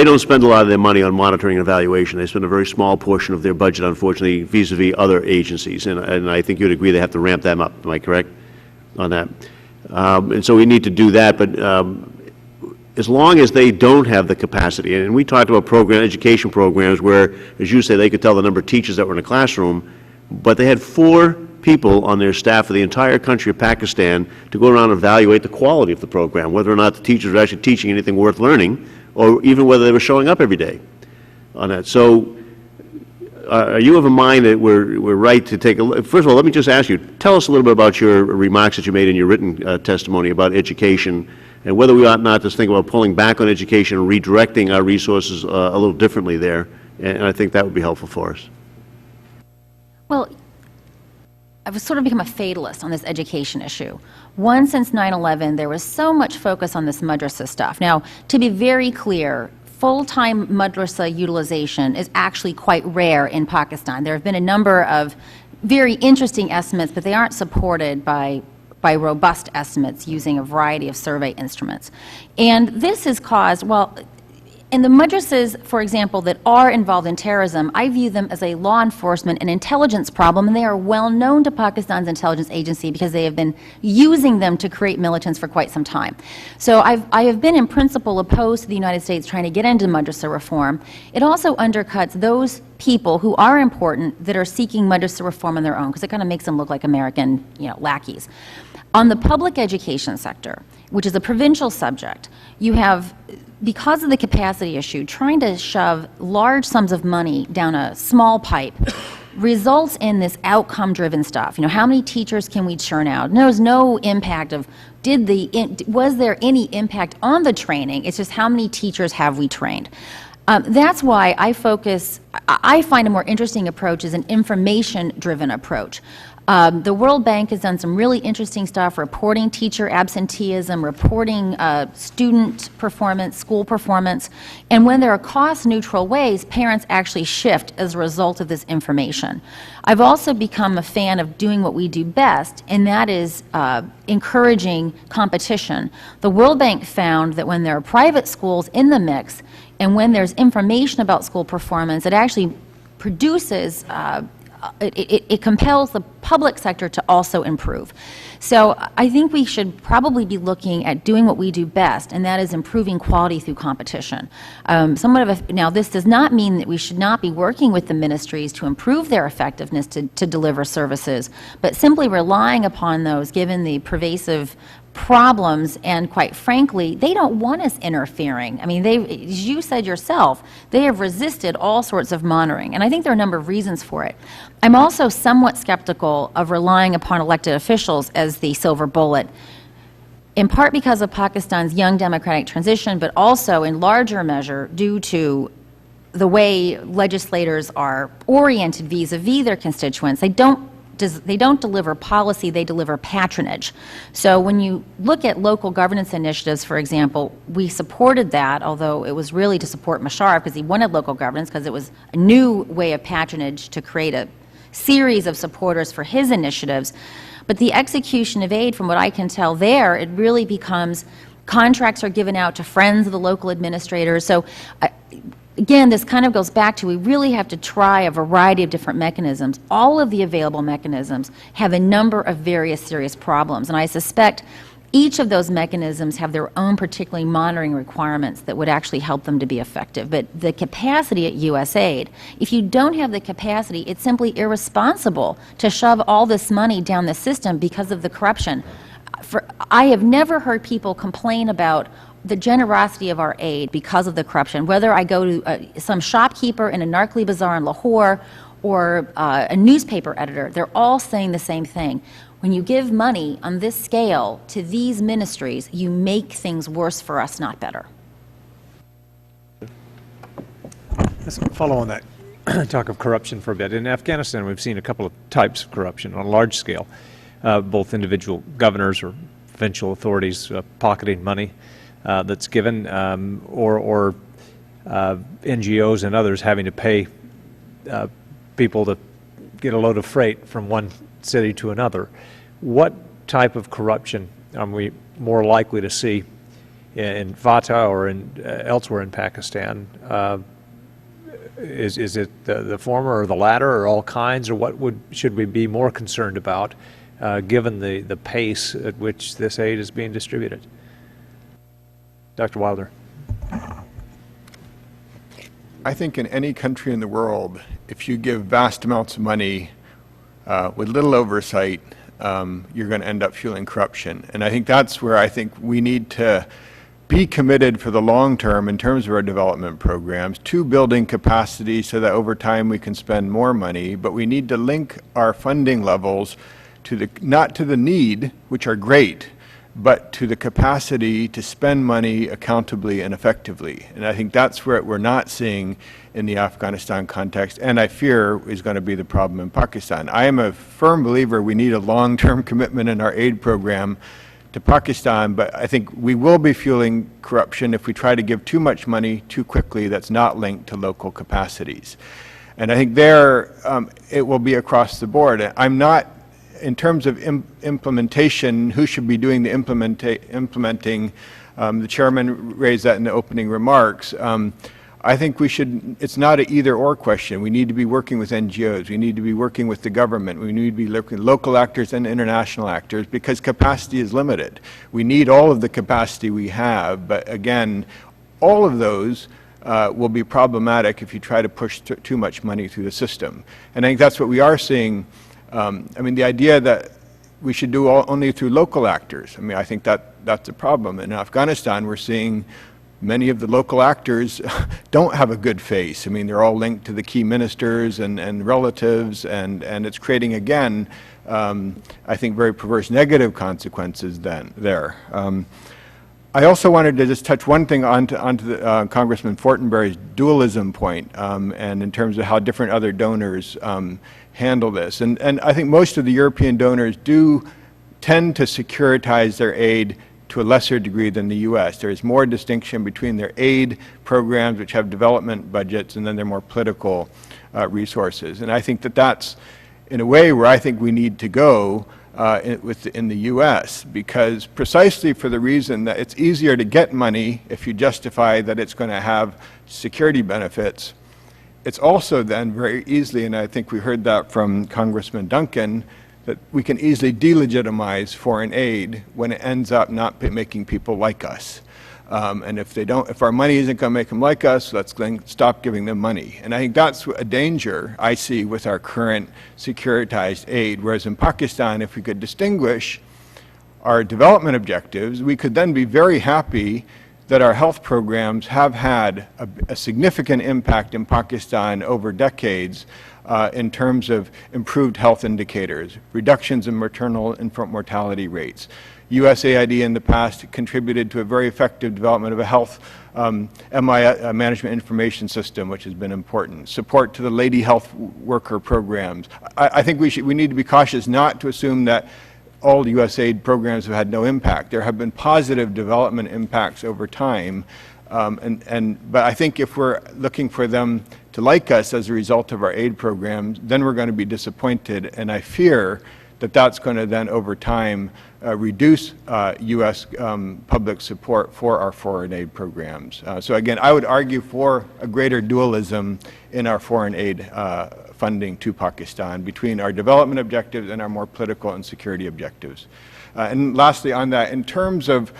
don't spend a lot of their money on monitoring and evaluation. They spend a very small portion of their budget, unfortunately, vis-a-vis other agencies, and I think you'd agree they have to ramp them up. Am I correct on that? And so we need to do that, but as long as they don't have the capacity, and we talked about education programs where, as you say, they could tell the number of teachers that were in a classroom, but they had 4 people on their staff for the entire country of Pakistan to go around and evaluate the quality of the program, whether or not the teachers were actually teaching anything worth learning, or even whether they were showing up every day on that. So are you of a mind that we're right to take a look? First of all, let me just ask you, tell us a little bit about your remarks that you made in your written testimony about education, and whether we ought not to think about pulling back on education and redirecting our resources a little differently there, and I think that would be helpful for us. Well, I've sort of become a fatalist on this education issue. One, since 9/11, there was so much focus on this madrasa stuff. Now, to be very clear, full-time madrasa utilization is actually quite rare in Pakistan. There have been a number of very interesting estimates, but they aren't supported by robust estimates using a variety of survey instruments. And this has caused, well, in the madrasas, for example, that are involved in terrorism, I view them as a law enforcement and intelligence problem, and they are well known to Pakistan's intelligence agency because they have been using them to create militants for quite some time. So I have been in principle opposed to the United States trying to get into madrasa reform. It also undercuts those people who are important that are seeking madrasa reform on their own, because it kind of makes them look like American, lackeys. On the public education sector, which is a provincial subject, you have, because of the capacity issue, trying to shove large sums of money down a small pipe results in this outcome-driven stuff. How many teachers can we churn out? There's no impact of, was there any impact on the training? It's just how many teachers have we trained? That's why I find a more interesting approach is an information-driven approach. The World Bank has done some really interesting stuff, reporting teacher absenteeism, reporting student performance, school performance, and when there are cost-neutral ways, parents actually shift as a result of this information. I've also become a fan of doing what we do best, and that is encouraging competition. The World Bank found that when there are private schools in the mix, and when there's information about school performance, it actually produces it compels the public sector to also improve. So I think we should probably be looking at doing what we do best, and that is improving quality through competition. Now, this does not mean that we should not be working with the ministries to improve their effectiveness to deliver services, but simply relying upon those given the pervasive problems, and quite frankly, they don't want us interfering. I mean, as you said yourself, they have resisted all sorts of monitoring, and I think there are a number of reasons for it. I'm also somewhat skeptical of relying upon elected officials as the silver bullet, in part because of Pakistan's young democratic transition, but also in larger measure due to the way legislators are oriented vis-a-vis their constituents. They don't deliver policy, they deliver patronage. So when you look at local governance initiatives, for example, we supported that, although it was really to support Musharraf because he wanted local governance, because it was a new way of patronage to create a series of supporters for his initiatives. But the execution of aid, from what I can tell there, it really becomes contracts are given out to friends of the local administrators. So again, this kind of goes back to we really have to try a variety of different mechanisms. All of the available mechanisms have a number of various serious problems, and I suspect each of those mechanisms have their own particularly monitoring requirements that would actually help them to be effective. But the capacity at USAID, if you don't have the capacity, it's simply irresponsible to shove all this money down the system because of the corruption. I have never heard people complain about the generosity of our aid because of the corruption, whether I go to some shopkeeper in a Narkli bazaar in Lahore or a newspaper editor, they're all saying the same thing. When you give money on this scale to these ministries, you make things worse for us, not better. Let's follow on that talk of corruption for a bit. In Afghanistan, we've seen a couple of types of corruption on a large scale, both individual governors or provincial authorities pocketing money that's given, or NGOs and others having to pay people to get a load of freight from one city to another. What type of corruption are we more likely to see in FATA or elsewhere in Pakistan? Is it the former or the latter or all kinds, or what should we be more concerned about given the pace at which this aid is being distributed? Dr. Wilder. I think in any country in the world, if you give vast amounts of money with little oversight, you're going to end up fueling corruption. And I think that's where I think we need to be committed for the long term in terms of our development programs to building capacity so that over time we can spend more money, but we need to link our funding levels to the, not to the need, which are great, but to the capacity to spend money accountably and effectively. And I think that's where we're not seeing in the Afghanistan context, and I fear is going to be the problem in Pakistan. I am a firm believer we need a long-term commitment in our aid program to Pakistan, but I think we will be fueling corruption if we try to give too much money too quickly that's not linked to local capacities. And I think there it will be across the board. I'm not, in terms of implementation, who should be doing the implementing, the chairman raised that in the opening remarks. I think we should, it's not an either-or question. We need to be working with NGOs. We need to be working with the government. We need to be looking at local actors and international actors because capacity is limited. We need all of the capacity we have, but again, all of those will be problematic if you try to push too much money through the system. And I think that's what we are seeing. I mean, the idea that we should do only through local actors, I mean, I think that's a problem. In Afghanistan, we're seeing many of the local actors don't have a good face. I mean, they're all linked to the key ministers and relatives, and it's creating, again, I think, very perverse negative consequences there. I also wanted to just touch one thing onto the, Congressman Fortenberry's dualism point, and in terms of how different other donors handle this. And I think most of the European donors do tend to securitize their aid to a lesser degree than the U.S. There is more distinction between their aid programs, which have development budgets, and then their more political resources. And I think that that's, in a way, where I think we need to go in the U.S., because precisely for the reason that it's easier to get money if you justify that it's going to have security benefits. It's also then very easily, and I think we heard that from Congressman Duncan, that we can easily delegitimize foreign aid when it ends up not making people like us. And if our money isn't going to make them like us, let's stop giving them money. And I think that's a danger I see with our current securitized aid. Whereas in Pakistan, if we could distinguish our development objectives, we could then be very happy that our health programs have had a significant impact in Pakistan over decades in terms of improved health indicators, reductions in maternal infant mortality rates. USAID in the past contributed to a very effective development of a health management information system, which has been important. Support to the lady health worker programs. I think we need to be cautious not to assume that all USAID programs have had no impact. There have been positive development impacts over time, but I think if we're looking for them to like us as a result of our aid programs, then we're going to be disappointed, and I fear that that's going to then over time reduce U.S. public support for our foreign aid programs. So again, I would argue for a greater dualism in our foreign aid funding to Pakistan between our development objectives and our more political and security objectives. And lastly on that, in terms of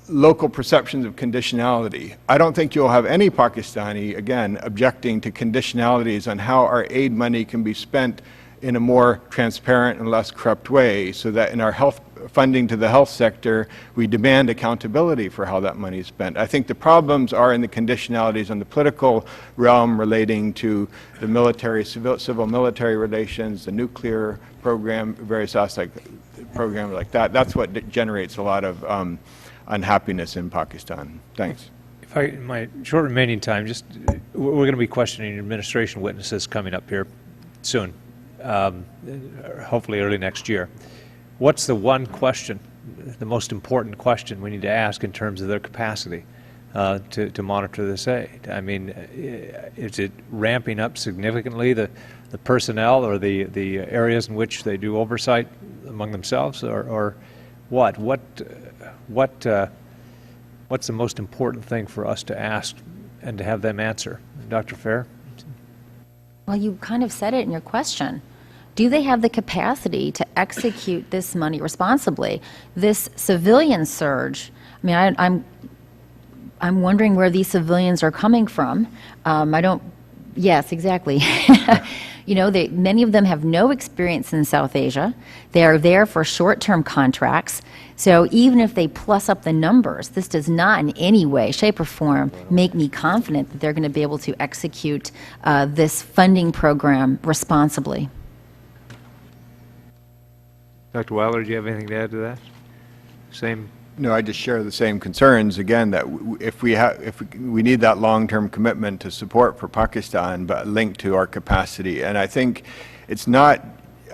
local perceptions of conditionality, I don't think you'll have any Pakistani, again, objecting to conditionalities on how our aid money can be spent in a more transparent and less corrupt way, so that in our health funding to the health sector, we demand accountability for how that money is spent. I think the problems are in the conditionalities on the political realm relating to the military, civil military relations, the nuclear program, various aspects programs like that. That's what generates a lot of unhappiness in Pakistan. Thanks. If I, in my short remaining time, just, we're going to be questioning administration witnesses coming up here soon, hopefully early next year. What's the one question, the most important question we need to ask in terms of their capacity to monitor this aid? I mean, is it ramping up significantly the personnel or the areas in which they do oversight among themselves, or what? What's the most important thing for us to ask and to have them answer? Dr. Fair? Well, you kind of said it in your question. Do they have the capacity to execute this money responsibly? This civilian surge, I mean, I'm wondering where these civilians are coming from. Yes, exactly. You know, many of them have no experience in South Asia. They are there for short-term contracts. So even if they plus up the numbers, this does not in any way, shape, or form make me confident that they're going to be able to execute this funding program responsibly. Dr. Weiler, do you have anything to add to that? Same. No, I just share the same concerns, again, that if we need that long-term commitment to support for Pakistan, but linked to our capacity. And I think it's not,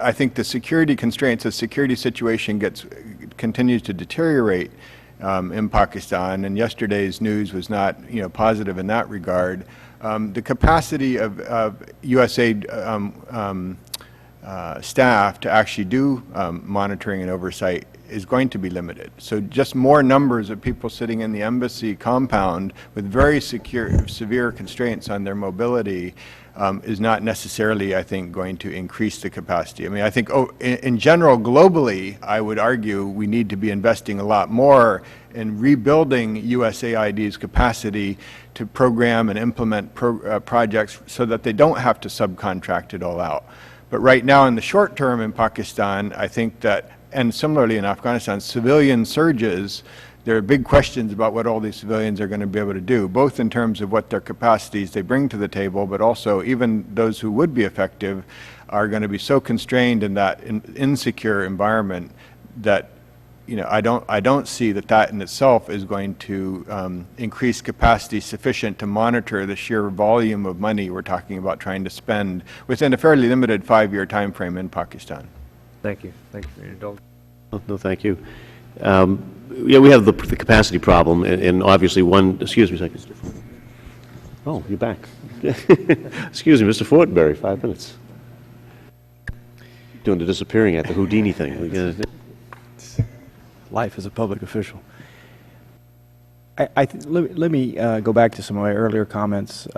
I think the security constraints, the security situation continues to deteriorate in Pakistan, and yesterday's news was not, positive in that regard. The capacity of USAID staff to actually do monitoring and oversight is going to be limited. So just more numbers of people sitting in the embassy compound with very severe constraints on their mobility is not necessarily, I think, going to increase the capacity. I mean, I think in general, globally, I would argue we need to be investing a lot more in rebuilding USAID's capacity to program and implement projects so that they don't have to subcontract it all out. But right now, in the short term in Pakistan, I think that, and similarly in Afghanistan, civilian surges, there are big questions about what all these civilians are going to be able to do, both in terms of what their capacities they bring to the table, but also even those who would be effective are going to be so constrained in that insecure environment that, I don't see that in itself is going to increase capacity sufficient to monitor the sheer volume of money we're talking about trying to spend within a fairly limited 5-year time frame in Pakistan. Thank you. Thank you for your indulgence. No, thank you. Yeah, we have the capacity problem, and obviously excuse me a second. Oh, you're back. Excuse me, Mr. Fortenberry, 5 minutes. Doing the disappearing at the Houdini thing. Life as a public official. Let me go back to some of my earlier comments.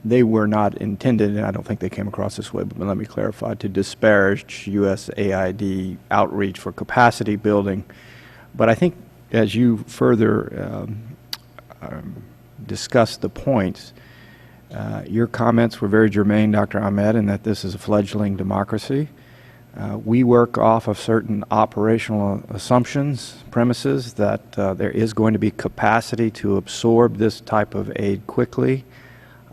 They were not intended, and I don't think they came across this way, but let me clarify, to disparage USAID outreach for capacity building. But I think as you further discussed the points, your comments were very germane, Dr. Ahmed, in that this is a fledgling democracy. We work off of certain operational assumptions, premises, that there is going to be capacity to absorb this type of aid quickly.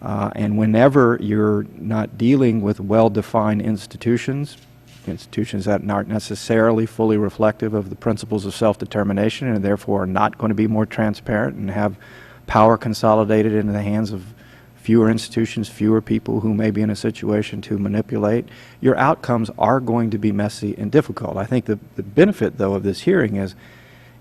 And whenever you're not dealing with well-defined institutions that aren't necessarily fully reflective of the principles of self-determination and therefore are not going to be more transparent and have power consolidated into the hands of fewer institutions, fewer people who may be in a situation to manipulate, your outcomes are going to be messy and difficult. I think the benefit, though, of this hearing is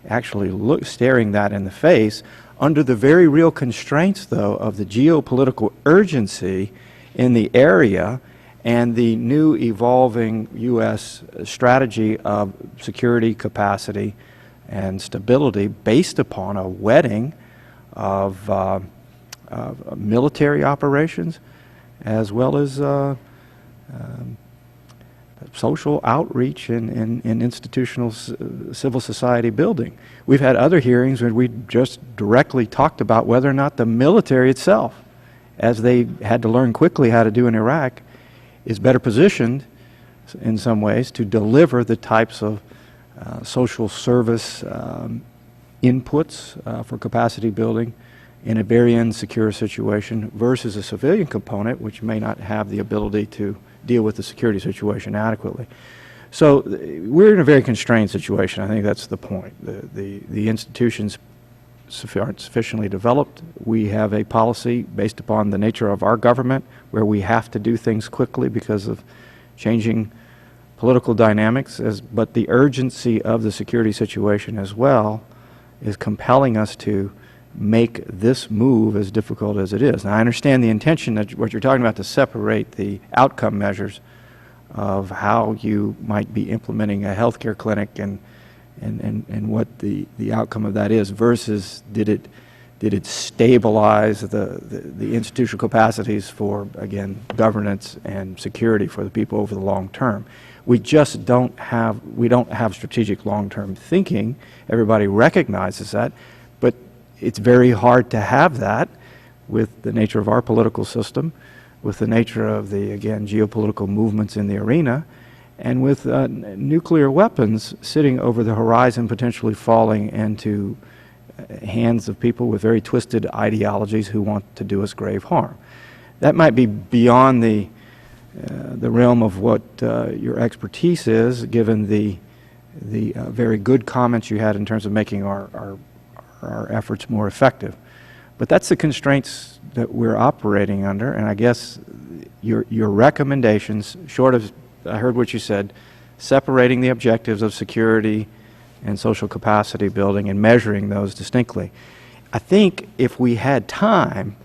actually staring that in the face under the very real constraints, though, of the geopolitical urgency in the area and the new evolving U.S. strategy of security, capacity, and stability based upon a wedding of military operations as well as social outreach and institutional civil society building. We've had other hearings where we just directly talked about whether or not the military itself, as they had to learn quickly how to do in Iraq, is better positioned in some ways to deliver the types of social service inputs for capacity building in a very insecure situation versus a civilian component which may not have the ability to deal with the security situation adequately. So we're in a very constrained situation. I think that's the point. The institutions aren't sufficiently developed. We have a policy based upon the nature of our government where we have to do things quickly because of changing political dynamics, but the urgency of the security situation as well is compelling us to make this move as difficult as it is. Now, I understand the intention that what you're talking about, to separate the outcome measures of how you might be implementing a healthcare clinic and what the outcome of that is versus did it stabilize the institutional capacities for, again, governance and security for the people over the long term. We just don't have strategic long-term thinking. Everybody recognizes that, but it's very hard to have that with the nature of our political system, with the nature of the, again, geopolitical movements in the arena, and with nuclear weapons sitting over the horizon, potentially falling into hands of people with very twisted ideologies who want to do us grave harm. That might be beyond the realm of what your expertise is, given the very good comments you had in terms of making our efforts more effective. But that's the constraints that we're operating under, and I guess your recommendations, short of, I heard what you said, separating the objectives of security and social capacity building and measuring those distinctly. I think if we had time,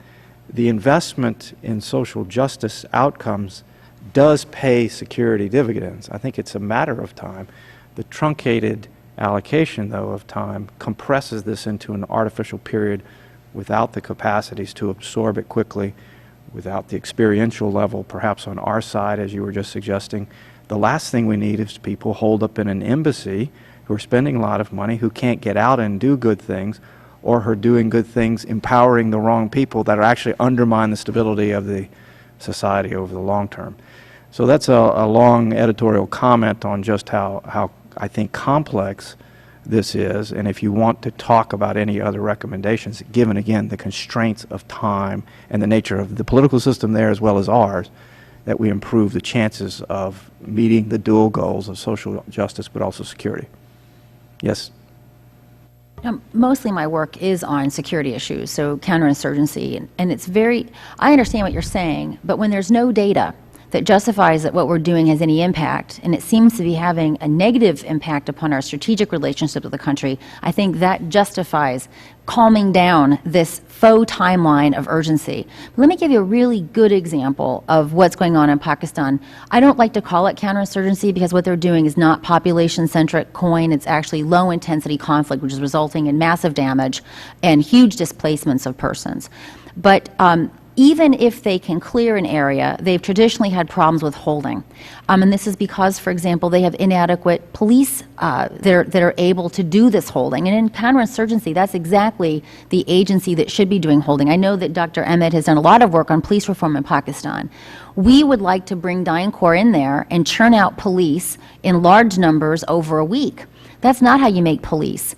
the investment in social justice outcomes does pay security dividends. I think it's a matter of time. The truncated allocation, though, of time compresses this into an artificial period without the capacities to absorb it quickly, without the experiential level, perhaps on our side, as you were just suggesting. The last thing we need is people holed up in an embassy who are spending a lot of money, who can't get out and do good things, or who are doing good things empowering the wrong people that are actually undermine the stability of the society over the long term. So that's a long editorial comment on just how I think complex this is, and if you want to talk about any other recommendations, given again the constraints of time and the nature of the political system there as well as ours, that we improve the chances of meeting the dual goals of social justice but also security. Yes? Mostly my work is on security issues, so counterinsurgency, and it's very, I understand what you're saying, but when there's no data that justifies that what we're doing has any impact, and it seems to be having a negative impact upon our strategic relationship with the country, I think that justifies calming down this faux timeline of urgency. Let me give you a really good example of what's going on in Pakistan. I don't like to call it counterinsurgency because what they're doing is not population-centric coin. It's actually low-intensity conflict, which is resulting in massive damage and huge displacements of persons. But even if they can clear an area, they've traditionally had problems with holding. And this is because, for example, they have inadequate police that are able to do this holding. And in counterinsurgency, that's exactly the agency that should be doing holding. I know that Dr. Ahmed has done a lot of work on police reform in Pakistan. We would like to bring DynCorp in there and churn out police in large numbers over a week. That's not how you make police.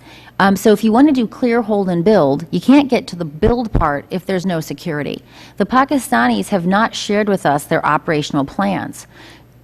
So if you want to do clear, hold, and build, you can't get to the build part if there's no security. The Pakistanis have not shared with us their operational plans.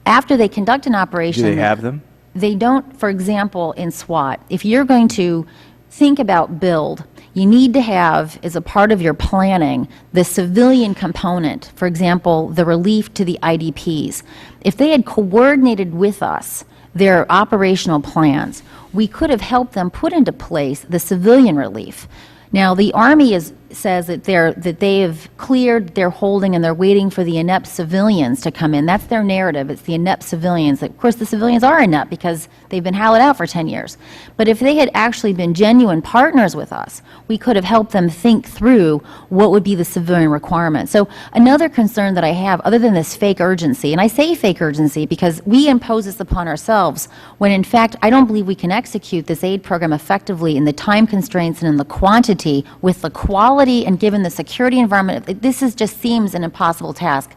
After they conduct an operation— Do they have them? They don't. For example, in SWAT, if you're going to think about build, you need to have, as a part of your planning, the civilian component, for example, the relief to the IDPs. If they had coordinated with us their operational plans, we could have helped them put into place the civilian relief. Now, the Army says that they have cleared their holding and they're waiting for the inept civilians to come in. That's their narrative. It's the inept civilians. Of course, the civilians are inept because they've been hollowed out for 10 years. But if they had actually been genuine partners with us, we could have helped them think through what would be the civilian requirement. So another concern that I have, other than this fake urgency, and I say fake urgency because we impose this upon ourselves when in fact I don't believe we can execute this aid program effectively in the time constraints and in the quantity with the quality and given the security environment. This just seems an impossible task.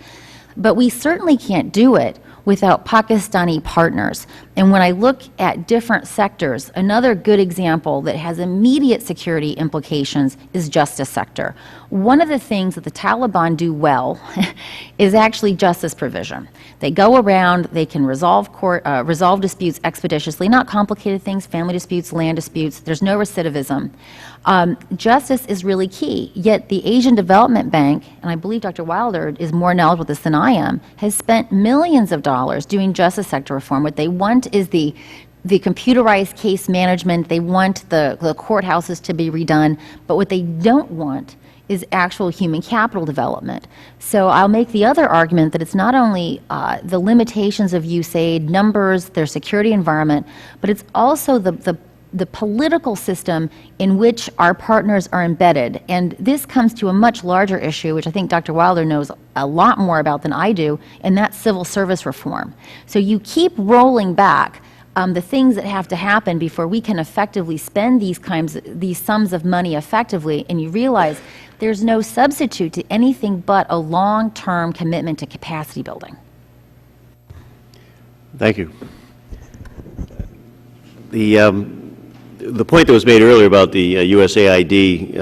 But we certainly can't do it without Pakistani partners. And when I look at different sectors, another good example that has immediate security implications is justice sector. One of the things that the Taliban do well is actually justice provision. They go around, they can resolve disputes expeditiously, not complicated things, family disputes, land disputes. There's no recidivism. Justice is really key, yet the Asian Development Bank, and I believe Dr. Wilder is more knowledgeable with this than I am, has spent millions of dollars doing justice sector reform. What they want is the computerized case management. They want the courthouses to be redone, but what they don't want is actual human capital development. So I'll make the other argument that it's not only the limitations of USAID, numbers, their security environment, but it's also the political system in which our partners are embedded. And this comes to a much larger issue, which I think Dr. Wilder knows a lot more about than I do, and that's civil service reform. So you keep rolling back the things that have to happen before we can effectively spend these sums of money effectively, and you realize there's no substitute to anything but a long-term commitment to capacity building. Thank you. The point that was made earlier about the USAID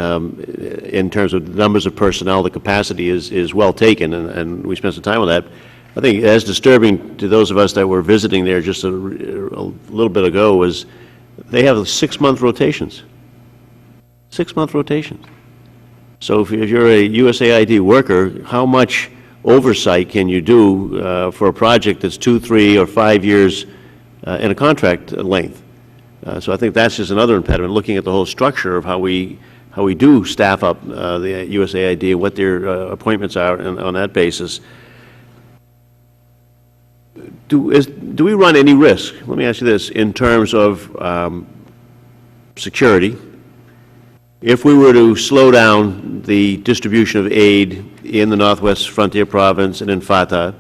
in terms of numbers of personnel, the capacity is well taken, and we spent some time on that. I think as disturbing to those of us that were visiting there just a little bit ago was they have 6-month rotations. 6-month rotations. So if you're a USAID worker, how much oversight can you do for a project that's 2, 3, or 5 years in a contract length? So I think that's just another impediment, looking at the whole structure of how we do staff up the USAID and what their appointments are on that basis. Do we run any risk, let me ask you this, in terms of security, if we were to slow down the distribution of aid in the Northwest Frontier Province and in FATA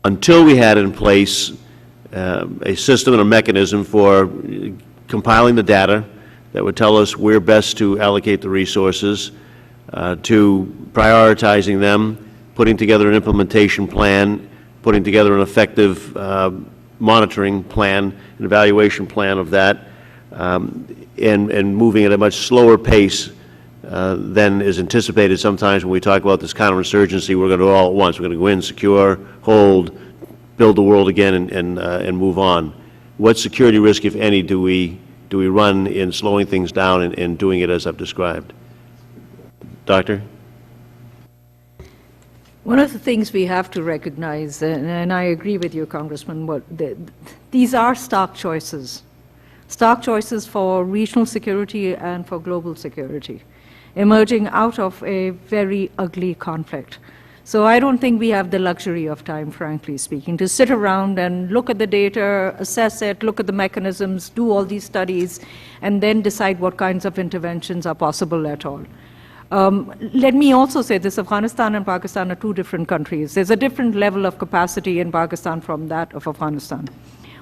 until we had in place a system and a mechanism for compiling the data that would tell us where best to allocate the resources, to prioritizing them, putting together an implementation plan, putting together an effective monitoring plan, an evaluation plan of that, and moving at a much slower pace than is anticipated sometimes when we talk about this counterinsurgency. We're going to do it all at once. We're going to go in, secure, hold, build the world again, and move on. What security risk, if any, do we run in slowing things down and doing it as I've described? Doctor? One of the things we have to recognize, and I agree with you, Congressman, these are stark choices for regional security and for global security, emerging out of a very ugly conflict. So I don't think we have the luxury of time, frankly speaking, to sit around and look at the data, assess it, look at the mechanisms, do all these studies, and then decide what kinds of interventions are possible at all. Let me also say this: Afghanistan and Pakistan are two different countries. There's a different level of capacity in Pakistan from that of Afghanistan.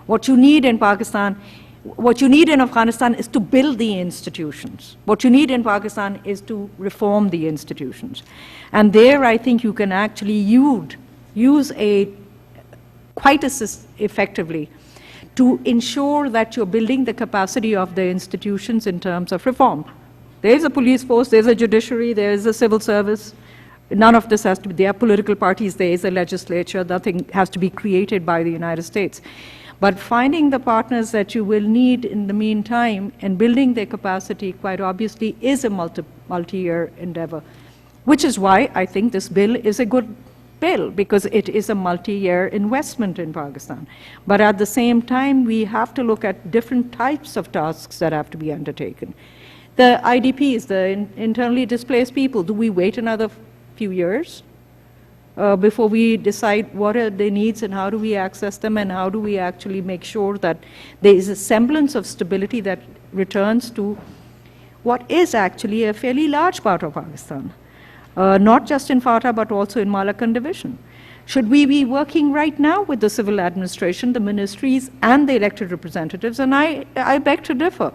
What you need in Pakistan, what you need in Afghanistan is to build the institutions. What you need in Pakistan is to reform the institutions. And there I think you can actually use quite effectively to ensure that you're building the capacity of the institutions in terms of reform. There is a police force, there's a judiciary, there is a civil service. None of this has to be, there are political parties, there is a legislature, nothing has to be created by the United States. But finding the partners that you will need in the meantime and building their capacity, quite obviously, is a multi-year endeavor, which is why I think this bill is a good bill, because it is a multi-year investment in Pakistan. But at the same time, we have to look at different types of tasks that have to be undertaken. The IDPs, the internally displaced people, do we wait another few years before we decide what are their needs and how do we access them, and how do we actually make sure that there is a semblance of stability that returns to what is actually a fairly large part of Pakistan, not just in FATA but also in Malakand division? Should we be working right now with the civil administration, the ministries, and the elected representatives? And I beg to differ.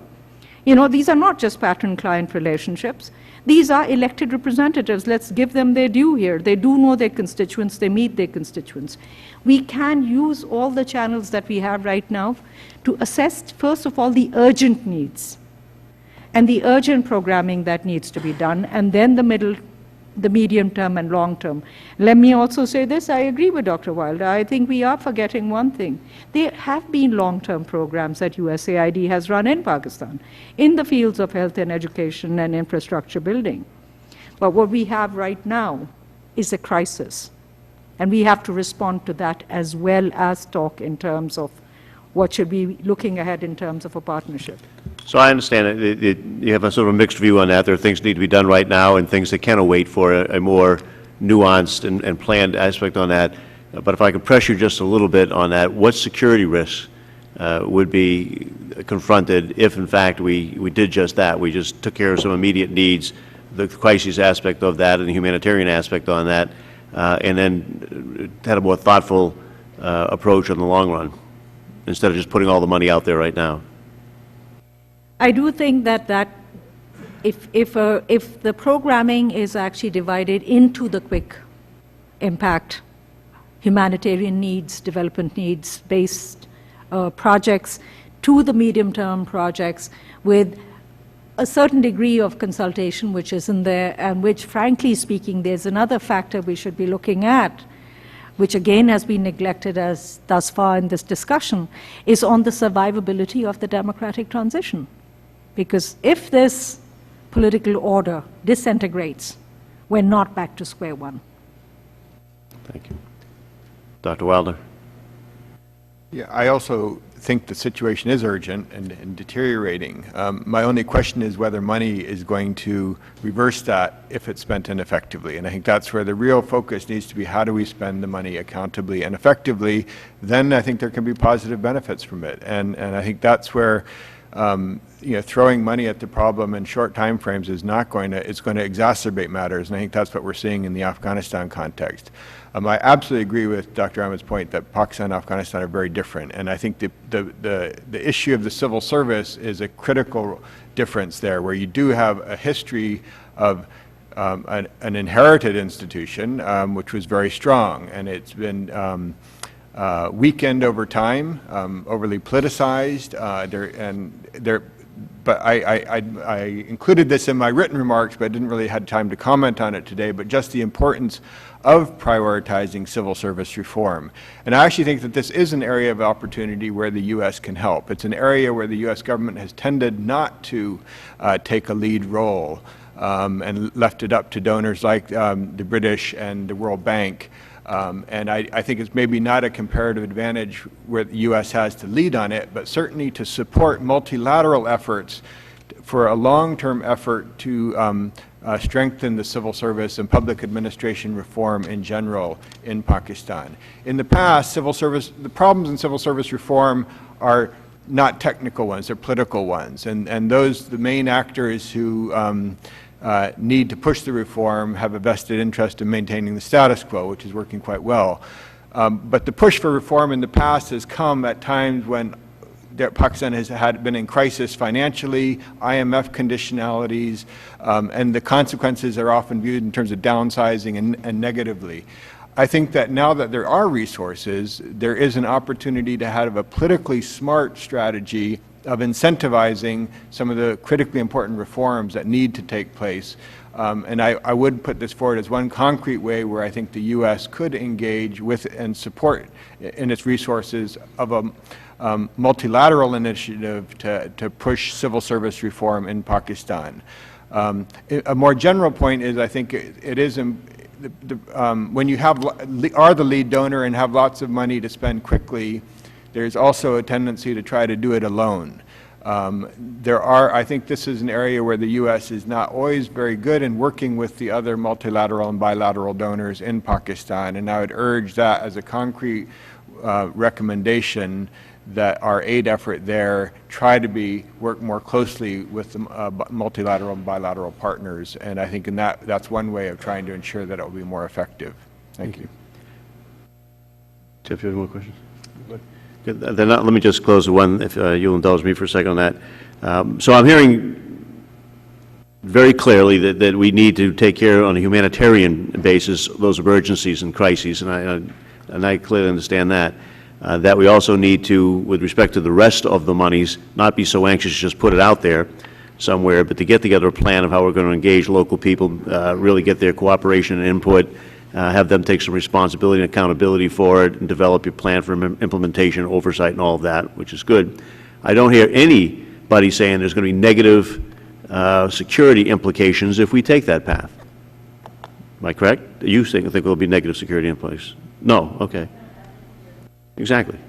You know, these are not just patron-client relationships. These are elected representatives. Let's give them their due here. They do know their constituents. They meet their constituents. We can use all the channels that we have right now to assess, first of all, the urgent needs and the urgent programming that needs to be done, and then the medium term and long term. Let me also say this, I agree with Dr. Wilder. I think we are forgetting one thing. There have been long-term programs that USAID has run in Pakistan in the fields of health and education and infrastructure building. But what we have right now is a crisis. And we have to respond to that as well as talk in terms of what should we be looking ahead in terms of a partnership. So I understand that you have a sort of a mixed view on that. There are things that need to be done right now and things that can wait for a more nuanced and planned aspect on that. But if I could press you just a little bit on that, what security risks would be confronted if, in fact, we did just that? We just took care of some immediate needs, the crisis aspect of that and the humanitarian aspect on that, and then had a more thoughtful approach in the long run, instead of just putting all the money out there right now. I do think that if the programming is actually divided into the quick impact, humanitarian needs, development needs based projects to the medium-term projects with a certain degree of consultation which is in there, and which, frankly speaking, there's another factor we should be looking at, which again has been neglected as thus far in this discussion, is on the survivability of the democratic transition. Because if this political order disintegrates, we're not back to square one. Thank you. Dr. Wilder. Yeah, I also think the situation is urgent and deteriorating. My only question is whether money is going to reverse that if it's spent ineffectively. And I think that's where the real focus needs to be. How do we spend the money accountably and effectively? Then I think there can be positive benefits from it. And I think that's where throwing money at the problem in short time frames is not going to, it's going to exacerbate matters, and I think that's what we're seeing in the Afghanistan context. I absolutely agree with Dr. Ahmed's point that Pakistan and Afghanistan are very different, and I think the issue of the civil service is a critical difference there, where you do have a history of an inherited institution, which was very strong, and it's been weakened over time, overly politicized, but I included this in my written remarks, but I didn't really have time to comment on it today, but just the importance of prioritizing civil service reform. And I actually think that this is an area of opportunity where the U.S. can help. It's an area where the U.S. government has tended not to take a lead role and left it up to donors like the British and the World Bank. And I think it's maybe not a comparative advantage where the U.S. has to lead on it, but certainly to support multilateral efforts for a long-term effort to strengthen the civil service and public administration reform in general in Pakistan. In the past, the problems in civil service reform are not technical ones, they're political ones. And the main actors who need to push the reform have a vested interest in maintaining the status quo, which is working quite well. But the push for reform in the past has come at times when Pakistan has been in crisis financially, IMF conditionalities, and the consequences are often viewed in terms of downsizing and negatively. I think that now that there are resources, there is an opportunity to have a politically smart strategy of incentivizing some of the critically important reforms that need to take place. And I would put this forward as one concrete way where I think the U.S. could engage with and support in its resources of a multilateral initiative to push civil service reform in Pakistan. A more general point is I think it is when you are the lead donor and have lots of money to spend quickly, there's also a tendency to try to do it alone. I think this is an area where the U.S. is not always very good in working with the other multilateral and bilateral donors in Pakistan, and I would urge that as a concrete recommendation that our aid effort there try to work more closely with the multilateral and bilateral partners, and I think that's one way of trying to ensure that it will be more effective. Thank you. Jeff, you have more questions? Good. Then let me just close with one, if you'll indulge me for a second on that. So I'm hearing very clearly that we need to take care on a humanitarian basis those emergencies and crises, and I clearly understand that. That we also need to, with respect to the rest of the monies, not be so anxious to just put it out there somewhere, but to get together a plan of how we're going to engage local people, really get their cooperation and input, have them take some responsibility and accountability for it, and develop your plan for implementation, oversight, and all of that, which is good. I don't hear anybody saying there's going to be negative security implications if we take that path. Am I correct? You think there will be negative security in place? No. Okay. Exactly.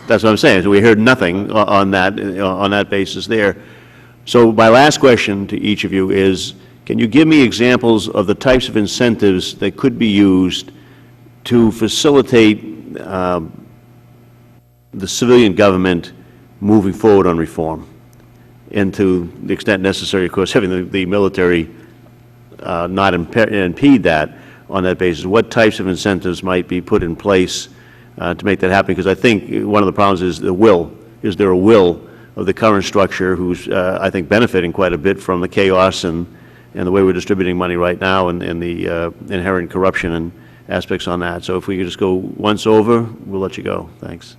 That's what I'm saying. So we heard nothing on that basis there. So my last question to each of you is, can you give me examples of the types of incentives that could be used to facilitate the civilian government moving forward on reform? And to the extent necessary, of course, having the military not impede that on that basis. What types of incentives might be put in place to make that happen? Because I think one of the problems is the will. Is there a will of the current structure who's, I think, benefiting quite a bit from the chaos and the way we're distributing money right now and the inherent corruption and aspects on that. So if we could just go once over, we'll let you go. Thanks.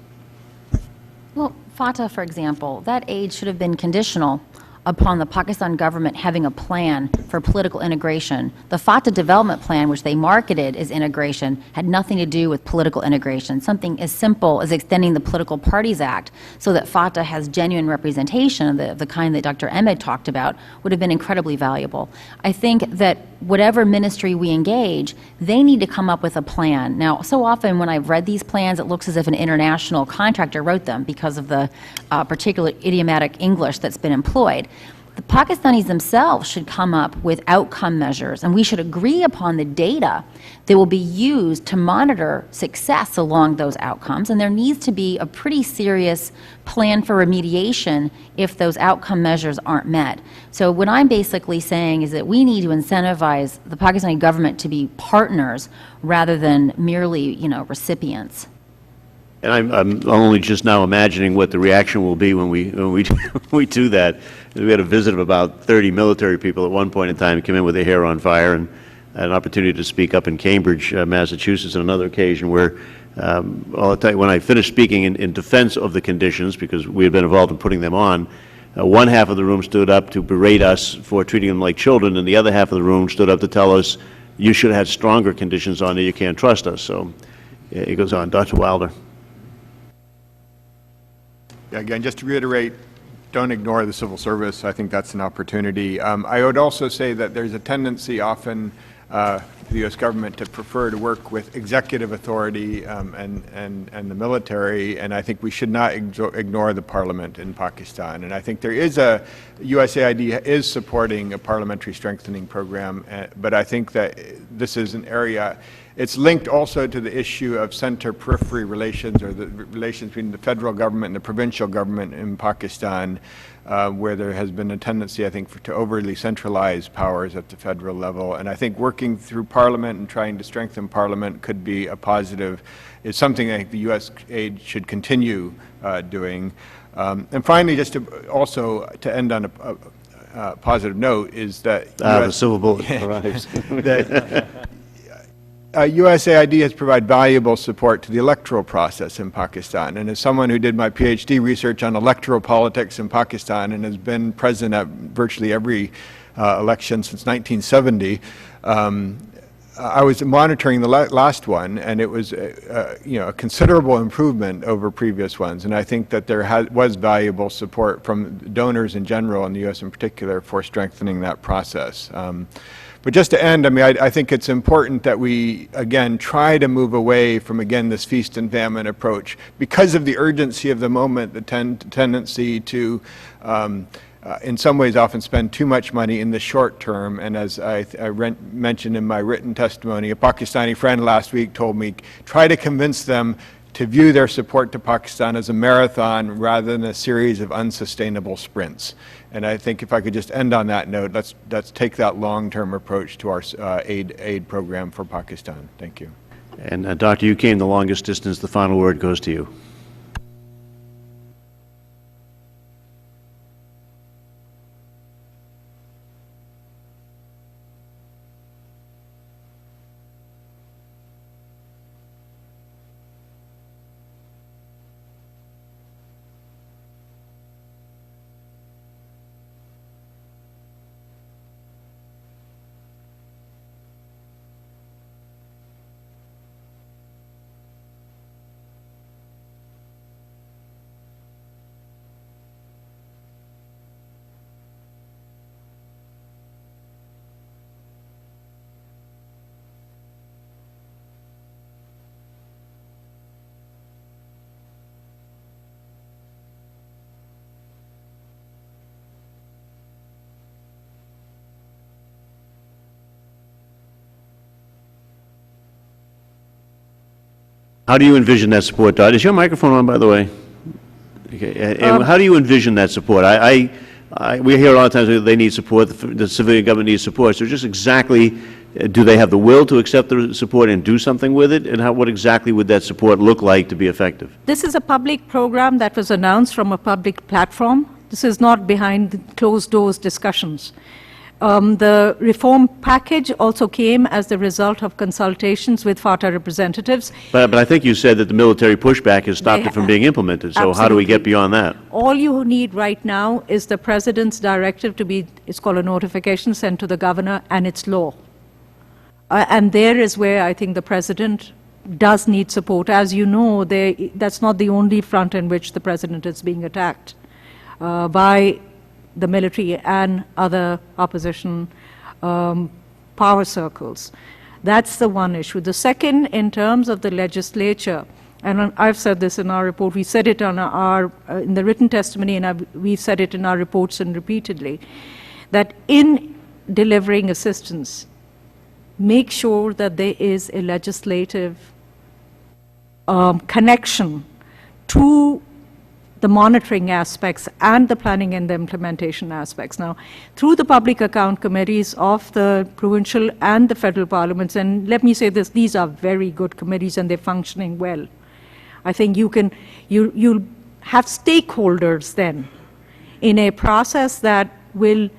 Well, FATA, for example, that aid should have been conditional upon the Pakistan government having a plan for political integration. The FATA development plan, which they marketed as integration, had nothing to do with political integration. Something as simple as extending the Political Parties Act so that FATA has genuine representation of the kind that Dr. Ahmed talked about would have been incredibly valuable. I think that whatever ministry we engage, they need to come up with a plan. Now, so often when I've read these plans, it looks as if an international contractor wrote them because of the particular idiomatic English that's been employed. The Pakistanis themselves should come up with outcome measures, and we should agree upon the data that will be used to monitor success along those outcomes, and there needs to be a pretty serious plan for remediation if those outcome measures aren't met. So what I'm basically saying is that we need to incentivize the Pakistani government to be partners rather than merely, recipients. And I'm only just now imagining what the reaction will be when we we do that. We had a visit of about 30 military people at one point in time who came in with their hair on fire, and had an opportunity to speak up in Cambridge, Massachusetts, on another occasion where, I'll tell you, when I finished speaking in defense of the conditions, because we had been involved in putting them on, one half of the room stood up to berate us for treating them like children, and the other half of the room stood up to tell us, you should have had stronger conditions on there, you can't trust us. So it goes on. Dr. Wilder. Yeah, again, just to reiterate, don't ignore the civil service. I think that's an opportunity. I would also say that there's a tendency often for the U.S. government to prefer to work with executive authority and the military, and I think we should not ignore the parliament in Pakistan. And I think there is USAID is supporting a parliamentary strengthening program, but I think that this is an area. It's linked also to the issue of center-periphery relations, or the relations between the federal government and the provincial government in Pakistan, where there has been a tendency, I think, to overly centralize powers at the federal level. And I think working through Parliament and trying to strengthen Parliament could be a positive. It's something I think the U.S. aid should continue doing. And finally, just to end on a positive note, is that the silver bullet arrives. USAID has provided valuable support to the electoral process in Pakistan. And as someone who did my PhD research on electoral politics in Pakistan and has been present at virtually every election since 1970, I was monitoring the last one, and it was a considerable improvement over previous ones. And I think that there was valuable support from donors in general, and the U.S. in particular, for strengthening that process. But just to end, I mean, I think it's important that we, again, try to move away from, again, this feast and famine approach. Because of the urgency of the moment, the tendency to, in some ways, often spend too much money in the short term. And as I mentioned in my written testimony, a Pakistani friend last week told me, try to convince them to view their support to Pakistan as a marathon rather than a series of unsustainable sprints. And I think if I could just end on that note, let's take that long-term approach to our aid program for Pakistan. Thank you. And Doctor, you came the longest distance. The final word goes to you. How do you envision that support, Dot? Is your microphone on, by the way? Okay. And how do you envision that support? We hear a lot of times that they need support, the civilian government needs support. So just exactly, do they have the will to accept the support and do something with it? And what exactly would that support look like to be effective? This is a public program that was announced from a public platform. This is not behind closed doors discussions. The reform package also came as the result of consultations with FATA representatives. But I think you said that the military pushback has stopped it from being implemented. So how do we get beyond that? All you need right now is the President's directive to be, it's called a notification sent to the governor, and it's law. And there is where I think the President does need support. As you know, that's not the only front in which the President is being attacked by the military and other opposition power circles. That's the one issue. The second, in terms of the legislature, and I've said this in our report, we said it on in the written testimony, and we've said it in our reports and repeatedly, that in delivering assistance, make sure that there is a legislative connection to the monitoring aspects and the planning and the implementation aspects. Now, through the public account committees of the provincial and the federal parliaments, and let me say this, these are very good committees and they're functioning well. I think you'll have stakeholders then in a process that will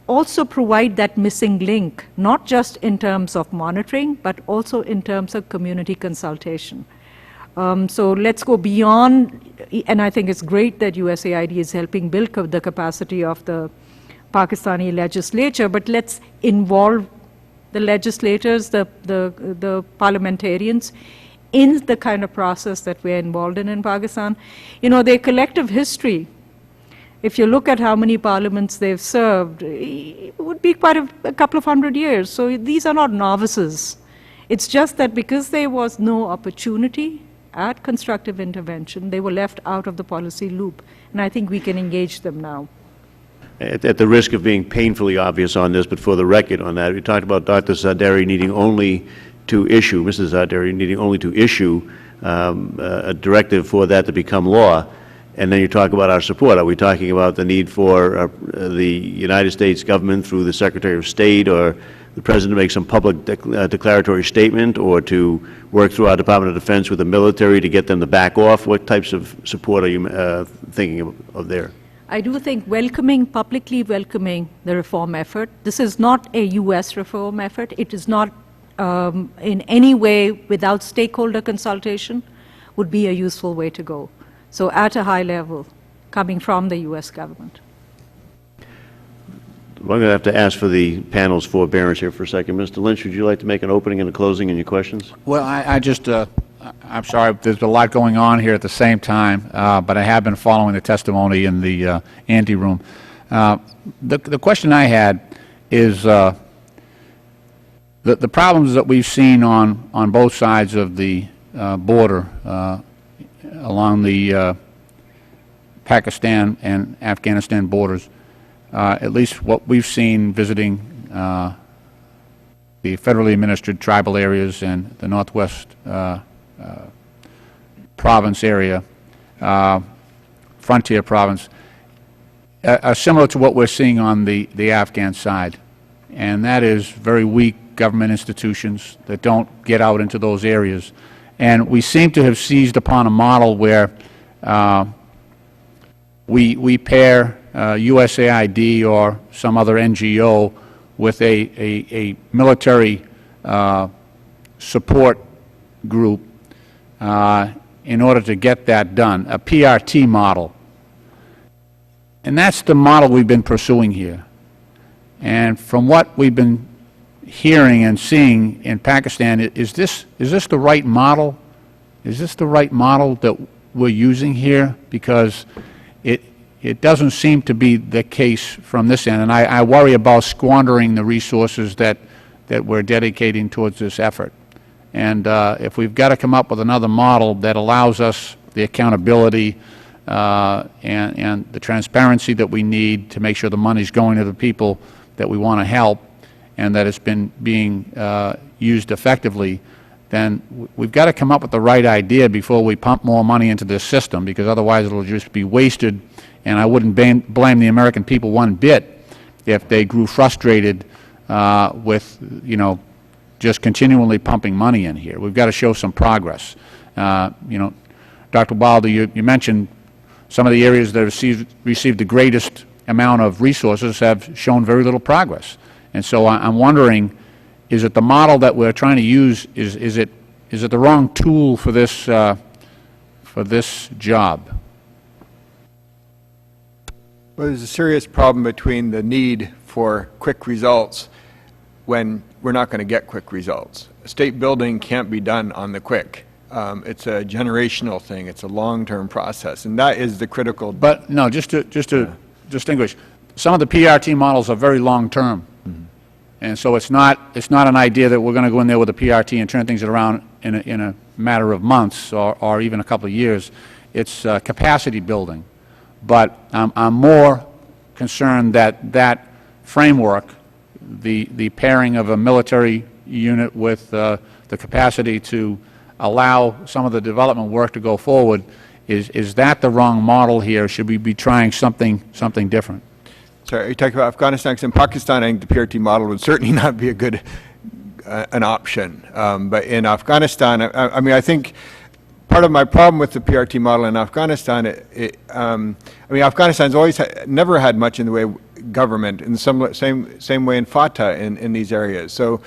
also provide that missing link, not just in terms of monitoring, but also in terms of community consultation. So let's go beyond, and I think it's great that USAID is helping build the capacity of the Pakistani legislature, but let's involve the legislators, the parliamentarians in the kind of process that we're involved in Pakistan. You know, their collective history, if you look at how many parliaments they've served, it would be quite a couple of 100 years. So these are not novices. It's just that because there was no opportunity at constructive intervention, they were left out of the policy loop. And I think we can engage them now. At the risk of being painfully obvious on this, but for the record on that, we talked about Dr. Zardari needing only to issue, Mrs. Zardari needing only to issue a directive for that to become law. And then you talk about our support. Are we talking about the need for the United States government through the Secretary of State or the President to make some public declaratory statement, or to work through our Department of Defense with the military to get them to back off? What types of support are you thinking of there? I do think publicly welcoming the reform effort. This is not a U.S. reform effort. It is not in any way without stakeholder consultation would be a useful way to go. So at a high level, coming from the U.S. government. I'm going to have to ask for the panel's forbearance here for a second. Mr. Lynch, would you like to make an opening and a closing in your questions? Well, I'm sorry, there's a lot going on here at the same time, but I have been following the testimony in the anteroom. The question I had is the problems that we've seen on both sides of the border along the Pakistan and Afghanistan borders. At least what we've seen visiting the federally administered tribal areas and the Northwest province area, frontier province, are similar to what we're seeing on the Afghan side. And that is very weak government institutions that don't get out into those areas. And we seem to have seized upon a model where we pair USAID or some other NGO with a military support group in order to get that done, a PRT model. And that's the model we've been pursuing here. And from what we've been hearing and seeing in Pakistan, is this the right model? Is this the right model that we're using here? Because it doesn't seem to be the case from this end, and I worry about squandering the resources that we're dedicating towards this effort. And if we've got to come up with another model that allows us the accountability and the transparency that we need to make sure the money's going to the people that we want to help and that it's been being used effectively, then we've got to come up with the right idea before we pump more money into this system, because otherwise it'll just be wasted, and I wouldn't blame the American people one bit if they grew frustrated with, you know, just continually pumping money in here. We've got to show some progress. You know, Dr. Wilder, you mentioned some of the areas that received the greatest amount of resources have shown very little progress. And so I'm wondering, is it the model that we're trying to use, is it the wrong tool for this job? Well, there's a serious problem between the need for quick results when we're not going to get quick results. State building can't be done on the quick. It's a generational thing. It's a long-term process, and that is the critical. But no, just to distinguish, some of the PRT models are very long-term, and so it's not an idea that we're going to go in there with a PRT and turn things around in a matter of months or even a couple of years. It's capacity building, but I'm more concerned that framework, the pairing of a military unit with the capacity to allow some of the development work to go forward, is that the wrong model here? Should we be trying something different? Sorry, are you talking about Afghanistan? 'Cause in Pakistan, I think the PRT model would certainly not be a good an option. But in Afghanistan, I mean, I think part of my problem with the PRT model in Afghanistan, I mean, Afghanistan's always never had much in the way of government, in the same way in FATA in these areas. So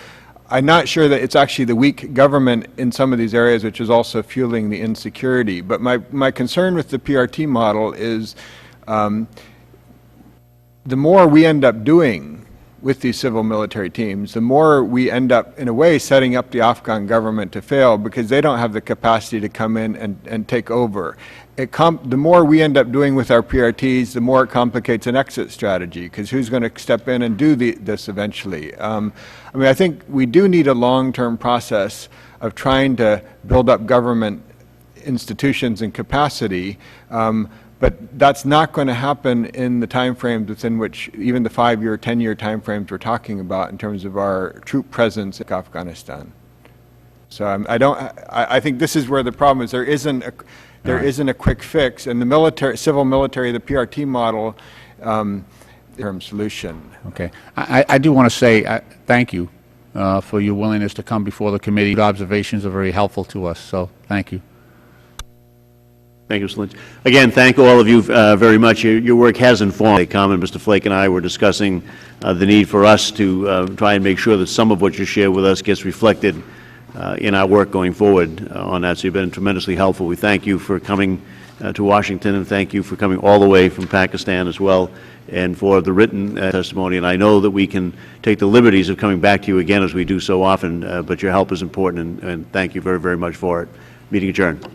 I'm not sure that it's actually the weak government in some of these areas which is also fueling the insecurity. But my concern with the PRT model is the more we end up doing with these civil military teams, the more we end up, in a way, setting up the Afghan government to fail because they don't have the capacity to come in and take over. The more we end up doing with our PRTs, the more it complicates an exit strategy, because who's going to step in and do this eventually? I mean, I think we do need a long-term process of trying to build up government institutions and capacity, but that's not going to happen in the time frames within which, even the 5-year, 10-year time frames we're talking about in terms of our troop presence in Afghanistan. So I think this is where the problem is. There isn't a quick fix, and the civil military, the PRT model, term solution. Okay. I do want to say thank you for your willingness to come before the committee. Your observations are very helpful to us, so thank you. Thank you, Mr. Lynch. Again, thank all of you very much. Your work has informed. Mr. Flake and I were discussing the need for us to try and make sure that some of what you share with us gets reflected in our work going forward on that. So you've been tremendously helpful. We thank you for coming to Washington, and thank you for coming all the way from Pakistan as well, and for the written testimony. And I know that we can take the liberties of coming back to you again, as we do so often, but your help is important, and thank you very, very much for it. Meeting adjourned.